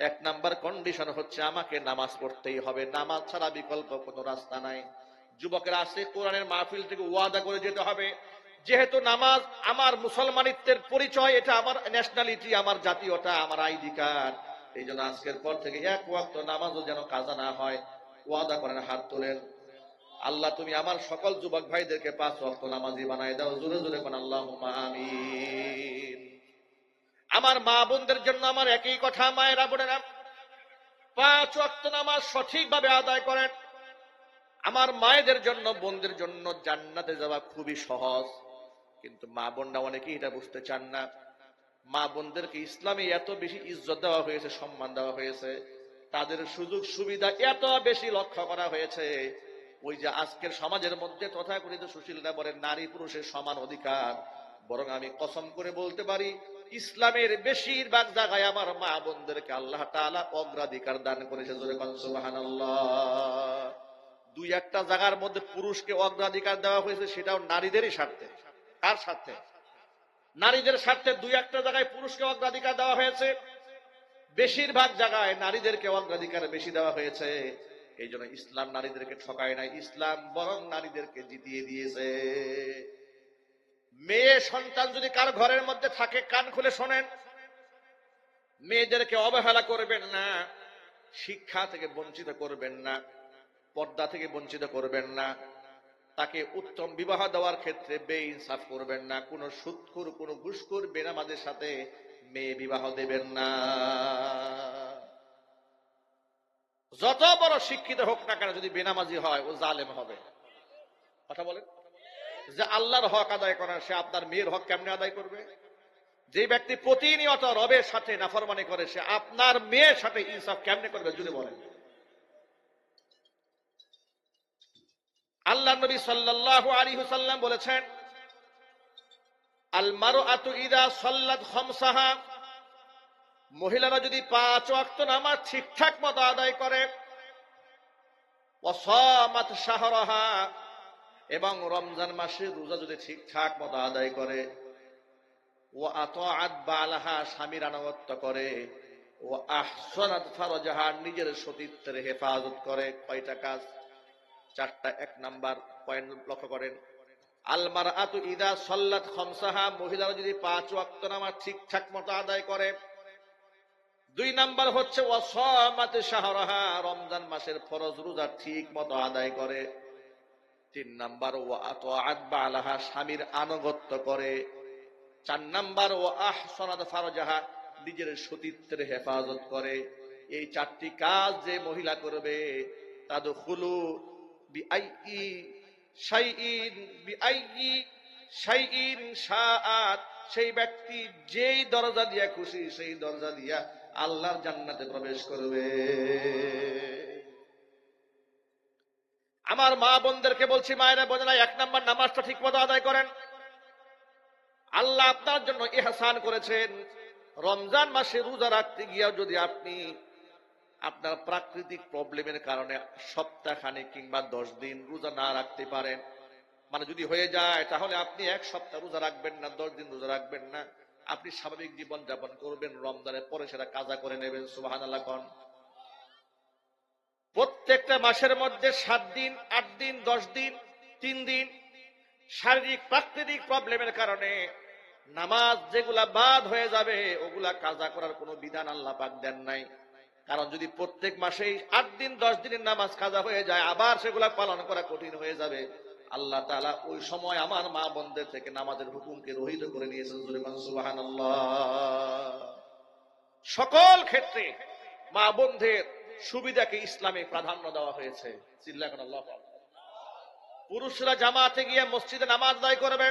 Speaker 1: এক নাম্বার কন্ডিশন হচ্ছে আমাকে নামাজ পড়তেই হবে, নামাজ ছাড়া বিকল্প কোনো রাস্তা নাই। যুবকেরা আছে, কোরআনের মাহফিল থেকে ওয়াদা করে যেতে হবে, যেহেতু নামাজ আমার মুসলমানিত্বের পরিচয়, এটা আমার ন্যাশনালিটি, আমার জাতীয়তা, আমার আইডি কার্ড। এই জন্য আজকের পর থেকে এক ওয়াক্ত নামাজও যেন কাজা না হয়। ওয়াদা করেন, হাত তোলেন। আল্লাহ তুমি আমার সকল যুবক ভাইদেরকে 5 ওয়াক্ত নামাজি বানায় দাও, জোরে জোরে কোন আল্লাহুম্মা আমিন। আমার মা বোনদের জন্য আমার একই কথা, মায়েরা বোনেরা, 5 ওয়াক্ত নামাজ সঠিকভাবে আদায় করেন। আমার মায়েদের জন্য, বোনদের জন্য জান্নাতে যাওয়া খুবই সহজ, কিন্তু মা বোনরা অনেকেই এটা বুঝতে চান না। মা বোনদেরকে ইসলামে এত বেশি ইজ্জত দেওয়া হয়েছে, সম্মান দেওয়া হয়েছে, তাদের সুযোগ সুবিধা এত বেশি লক্ষ্য করা হয়েছে। ওই যে আজকের সমাজের মধ্যে তথাকথিত সুশীলরা বলে নারী পুরুষের সমান অধিকার, বরং আমি কসম করে বলতে পারি ইসলামের বেশিরভাগ জায়গায় আমার মা বোনদেরকে আল্লাহ তাআলা অগ্রাধিকার দান করেছে, জোরে বলেন সুবহানাল্লাহ। 2-1টা জায়গার মধ্যে পুরুষকে অগ্রাধিকার দেওয়া হয়েছে, সেটাও নারীদেরই স্বার্থে। কার স্বার্থে? নারীদের স্বার্থে 2-1টা জায়গায় পুরুষকে অগ্রাধিকার দেওয়া হয়েছে, বেশিরভাগ জায়গায় নারীদেরকে অগ্রাধিকার বেশি দেওয়া হয়েছে। এই জন্য ইসলাম নারীদেরকে ঠকায় নাই, ইসলাম বরং নারীদেরকে জিতিয়ে দিয়েছে। মেয়ে সন্তান যদি কার ঘরের মধ্যে থাকে, কান খুলে শোনেন, মেয়েদেরকে অবহেলা করবেন না, শিক্ষা থেকে বঞ্চিত করবেন না, পর্দা থেকে বঞ্চিত করবেন না, তাকে উত্তম বিবাহ দেওয়ার ক্ষেত্রে বেইনসাফ করবেন না, কোন সুদখোর, কোন ঘুষখোর বেনামাজের সাথে মেয়ে বিবাহ দেবেন না। যত বড় শিক্ষিত হোক না কেন, যদি বেনামাজি হয় ও জালেম হবে। কথা বলেন, যে আল্লাহর হক আদায় করেন সে আপনার মেয়ের হক কেমনে আদায় করবে? যে ব্যক্তি প্রতিনিয়ত রবের সাথে নাফরমানি করে সে আপনার মেয়ের সাথে ইনসাফ কেমনে করবে যদি বলেন? আল্লাহ নবী সাল্লাল্লাহু আলাইহি ওয়াসাল্লাম বলেছেন, আল মারআতু ইযা সাল্লাত খামসাহা, মহিলারা যদি 5 ওয়াক্ত নামাজ ঠিকঠাক মতো আদায় করে, ওয়া সামাত শাহরাহা, এবং রমজান মাসে রোজা যদি ঠিকঠাক মতো আদায় করে, ওয়া আতাআত বালাহা, স্বামীর আনুগত্য করে, ওয়া আহসানাত ফারজাহা, নিজের সতীত্বের হেফাজত করে। কয়টা কাজ? 4টা। 1 নাম্বার পয়েন্ট লক্ষ্য করেন, আল মারআতু ইযা সাল্লাত খামসাহা, মহিলারা যদি 5 ওয়াক্ত নামাজ ঠিকঠাক মতো আদায় করে। 2 নাম্বার হচ্ছে ওয়া সামাত শাহরাহা, রমজান মাসের ফরজ রোজা ঠিক মতো আদায় করে। 3 নাম্বার ওয়া আতাআত বালাহা, স্বামীর আনুগত্য করে। 4 নাম্বার ওয়া আহসানাত ফারজাহা, নিজের সতীত্বের হেফাজত করে। এই 4টি কাজ যে মহিলা করবে, তাদখুলু বিআইয়ি শাইইন শাআত, সেই ব্যক্তি যেই দরজা দিয়া খুশি সেই দরজা দিয়া আল্লাহর জান্নাতে প্রবেশ করবে। আমার মা বোনদেরকে বলছি, মায়েরা বোনেরা, 1 নাম্বার নামাজটা ঠিক মতো আদায় করেন। আল্লাহ আপনার জন্য ইহসান করেছেন, রমজান মাসে রোজা রাখতে গিয়া যদি আপনি আপনার প্রাকৃতিক প্রবলেমের কারণে সপ্তাহখানেক কিংবা 10 দিন রোজা না রাখতে পারেন, মানে যদি হয়ে যায়, তাহলে আপনি 1 সপ্তাহ রোজা রাখবেন না, 10 দিন রোজা রাখবেন না, আপনি স্বাভাবিক জীবন যাপন করবেন, রমজানের পরে সেটা কাজা করে নেবেন। সুবহানাল্লাহ কোন। প্রত্যেকটা মাসের মধ্যে 7 দিন, 8 দিন, 10 দিন, 3 দিন শারীরিক প্রাকৃতিক প্রবলেমের কারণে নামাজ যেগুলা বাদ হয়ে যাবে, ওগুলা কাজা করার কোনো বিধান আল্লাহ পাক দেন নাই। কারণ যদি প্রত্যেক মাসেই 8 দিন 10 দিনের নামাজ কাজা হয়ে যায়, আবার সেগুলা পালন করা কঠিন হয়ে যাবে। আল্লাহ তাআলা ওই সময় আমার মা বোনদের থেকে নামাজের হুকুমকে রহিত করে নিয়েছেন। সুবহানাল্লাহ। সকল ক্ষেত্রে মা বোনদের সুবিধাকে ইসলামে প্রাধান্য দেওয়া হয়েছে। চিল্লাহ করে আল্লাহু আকবার। পুরুষরা জামাতে গিয়ে মসজিদে নামাজ আদায় করবে,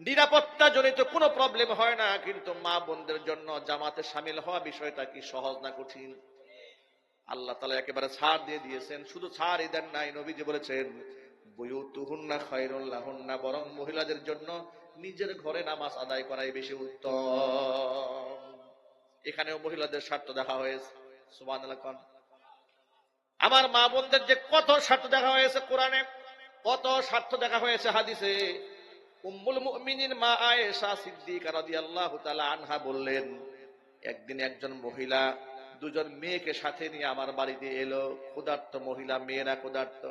Speaker 1: নিরাপত্তা জনিত কোনো প্রবলেম হয় না, কিন্তু মা বোনদের জন্য জামাতে শামিল হওয়া বিষয়টা কি সহজ না কঠিন? আল্লাহ তাআলা একেবারে ছাড় দিয়ে দিয়েছেন। শুধু ছাড়ই দেন নাই, নবীজি বলেছেন বুয়ুতুহুন্না খায়রুল লাহুন্না, বরং মহিলাদের জন্য নিজের ঘরে নামাজ আদায় করাই বেশি উত্তম। এখানেও মহিলাদের স্বার্থ দেখা হয়েছে। সুবহানাল্লাহ কোন। আমার মা বোনদের যে কত স্বার্থ দেখা হয়েছে কোরআনে, কত স্বার্থ দেখা হয়েছে হাদিসে। উম্মুল মুমিনিন মা আয়েশা সিদ্দিকা রাদিয়াল্লাহু তাআলা আনহা বললেন, একদিন একজন মহিলা 2 জন মেয়েকে সাথে নিয়ে আমার বাড়িতে এলো। ক্ষুধার্ত মহিলা, মেয়েরা ক্ষুধার্ত।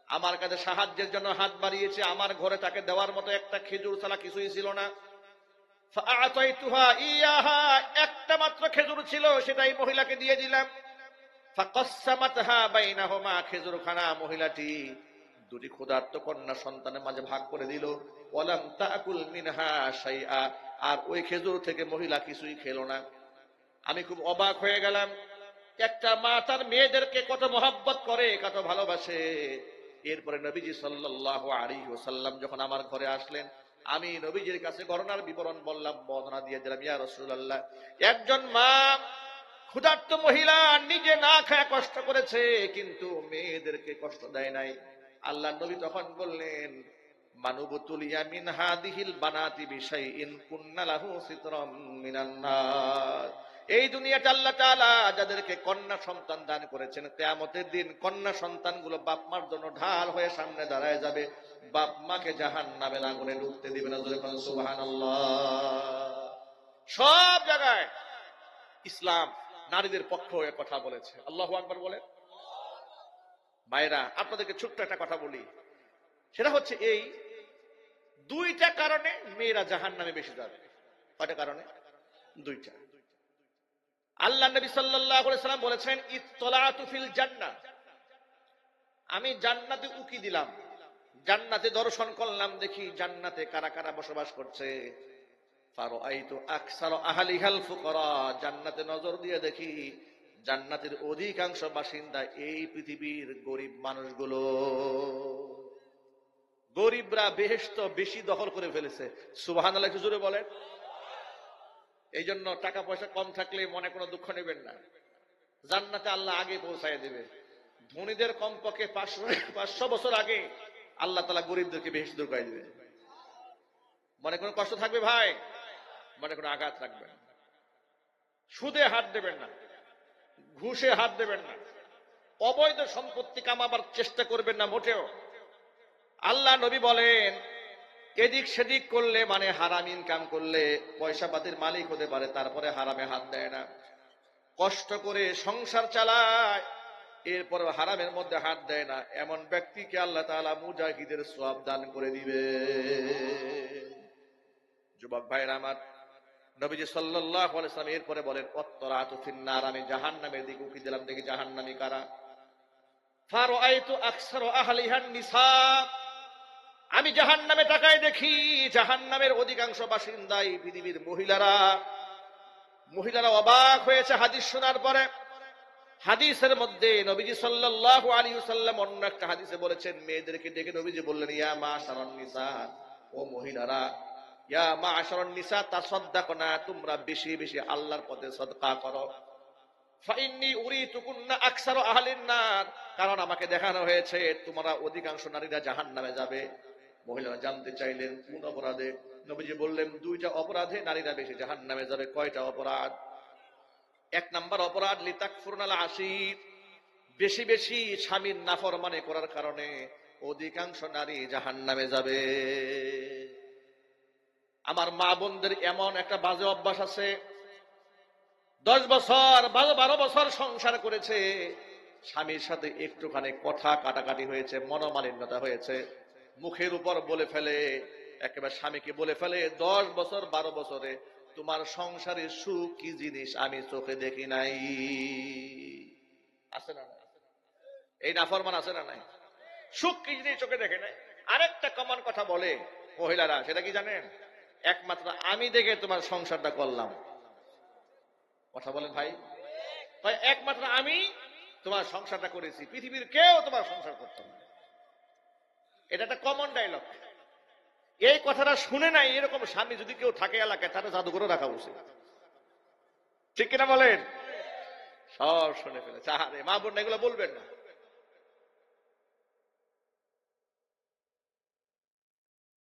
Speaker 1: আমার কাছে সাহায্যের জন্য হাত বাড়িয়েছে। আমার ঘরে তাকে দেওয়ার মতো একটা খেজুর ছাড়া কিছুই ছিল না। ফাআতাইতুহা ইয়াহা, একটা মাত্র খেজুর ছিল, সেটাই মহিলাকে দিয়ে দিলাম। ফাকাসসামাতহা বাইনাহুমা, খেজুরখানা মহিলাটি 2টি ক্ষুধার্ত কন্যা সন্তানের মাঝে ভাগ করে দিল। ওয়ালাম তাকুল মিনহা শাইআ, আর ওই খেজুর থেকে মহিলা কিছুই খেলো না। আমি খুব অবাক হয়ে গেলাম। একটা মা তার মেয়েদেরকে কত মহব্বত করে, কত ভালোবাসে। এরপরে নবীজি সাল্লাল্লাহু আলাইহি ওয়াসাল্লাম যখন আমার ঘরে আসলেন, আমি নবীজির কাছে ঘটনার বিবরণ বললাম, বর্ণনা দিয়ে দিলাম, ইয়া রাসূলুল্লাহ, একজন মা ক্ষুধার্ত মহিলা নিজে না খায় কষ্ট করেছে, কিন্তু মেয়েদেরকে কষ্ট দেয় নাই। আল্লাহ নবী তখন বললেন, মানুবতুলিয়া মিন হাদিহিল বানাতি বিশাইইন কুন্না লাহু সিতরাম মিনান নার। এই দুনিয়াতে আল্লাহ তাআলা যাদেরকে কন্যা সন্তান দান করেছেন, কিয়ামতের দিন কন্যা সন্তানগুলো বাপ মার জন্য ঢাল হয়ে সামনে দাঁড়ায় যাবে। বাপ মাকে জাহান্নামের আগুনে ডুবতে দিবে না। সুবহানাল্লাহ। সব জায়গায় ইসলাম নারীদের পক্ষে হয়ে কথা বলেছে। আল্লাহু আকবার বলে। মায়েরা, আপনাদেরকে ছোট্ট একটা কথা বলি, সেটা হচ্ছে এই 2টা কারণে মেয়েরা জাহান্নামে বেশি যাবে। কয়টা কারণে? 2টা। আল্লাহ নবী সাল্লাল্লাহু আলাইহি ওয়াসাল্লাম বলেছেন, ইত্তলাতু ফিল জান্নাহ, আমি জান্নাতে উকি দিলাম, জান্নাতে দর্শন করলাম, দেখি জান্নাতে কারা কারা বসবাস করছে। ফারাআইতু আকসারা আহলিহাল ফুকারা, জান্নাতে নজর দিয়ে দেখি জান্নাতের অধিকাংশ বাসিন্দা এই পৃথিবীর গরিব মানুষগুলো। গরিবরা বেহেশত বেশি দখল করে ফেলেছে। সুবহানাল্লাহ একটু জোরে বলেন। এই জন্য টাকা পয়সা কম থাকলে মনে কোনো দুঃখ নেবেন না, জান্নাতে আল্লাহ আগে পৌঁছায় দেবে। ধনীদের কমপক্ষে 500 বছর আগে আল্লাহ তাআলা গরিবদেরকে বেহেশত ঢুকাই দেবে। মনে কোনো কষ্ট থাকবে ভাই, মনে কোনো আঘাত রাখবেন না, সুদে হাত দেবেন না, ঘুষে হাত দেবেন না, অবৈধ সম্পত্তি কামাবার চেষ্টা করবেন না মোটেও। আল্লাহ নবী বলেন এদিক সেদিক করলে মানে হারাম ইনকাম করলে পয়সা পাতির মালিক হতে পারে, তারপরে হারামে হাত দেয় না। কষ্ট করে সংসার চালায় এরপর হারামের মধ্যে হাত দেয় না, এমন ব্যক্তিকে আল্লাহ তাআলা মুজাহিদের সওয়াব দান করে দিবে। যুবক ভাইরা আমার, নবীজি সাল্লাল্লাহু আলাইহি ওয়াসাল্লাম এরপরে বলেন অত্তরাতু ফিন্নার, আমি জাহান্নামের দিকে উকি দিলাম, দেখি জাহান্নামী কারা। ফারাআইতু আকসারু আহলিহান নিসা, আমি জাহান্নামে তাকায় দেখি জাহান্নামের অধিকাংশ বাসিন্দাই পৃথিবীর মহিলারা। মহিলারা অবাক হয়েছে হাদিস শোনার পরে। হাদিসের মধ্যে নবীজি সাল্লাল্লাহু আলাইহি ওয়াসাল্লাম অন্য একটা হাদিসে বলেছেন, মেয়েদেরকে ডেকে নবীজি বললেন ইয়া মাশারান নিসা, ও মহিলারা, ইয়া মাশারান নিসা তাসাদদাকনা, তোমরা বেশি বেশি আল্লাহর পথে সদকা করো। ফাইন্নী উরিতুকুন্না আকসারু আহলিন নার, কারণ আমাকে দেখানো হয়েছে তোমরা অধিকাংশ নারীরা জাহান্নামে যাবে। মহিলারা জানতে চাইলেন কোন অপরাধে? নবীজি বললেন দুইটা অপরাধে নারীরা বেশি জাহান্নামে যাবে। কয়টা অপরাধ? এক নাম্বার অপরাধ লিতাকফুরনাল আশির, বেশি বেশি স্বামীর নাফরমানি করার কারণে অধিকাংশ নারী জাহান্নামে যাবে। আমার মা বোনদের এমন একটা বাজে অভ্যাস আছে, 10 বছর 12 বছর সংসার করেছে, স্বামীর সাথে একটুখানি কথা কাটাকাটি হয়েছে, মনোমালিন্যতা হয়েছে, মুখের উপর বলে ফেলে, একেবারে স্বামীকে বলে ফেলে 10 বছর 12 বছরে তোমার সংসারের সুখ কি জিনিস আমি চোখে দেখি নাই। আছে না? এই নাফরমান আছে না নাই? সুখ কি জিনিস চোখে দেখে নাই। আরেকটা কমন কথা বলে মহিলারা, সেটা কি জানেন? একমাত্র আমি দেখে তোমার সংসারটা করলাম। কথা বলেন ভাই, তাই একমাত্র আমি তোমার সংসারটা করেছি, পৃথিবীর কেউ তোমার সংসার করত না। এটা একটা কমন ডায়লগ। এই কথাটা শুনে নাই এরকম স্বামী যদি কেউ থাকে এলাকায়, তারা জাদুঘরে রাখা উচিত। ঠিক কিনা বলেন? সব শুনে ফেলেছে। আরে মা বোন এগুলো বলবেন না।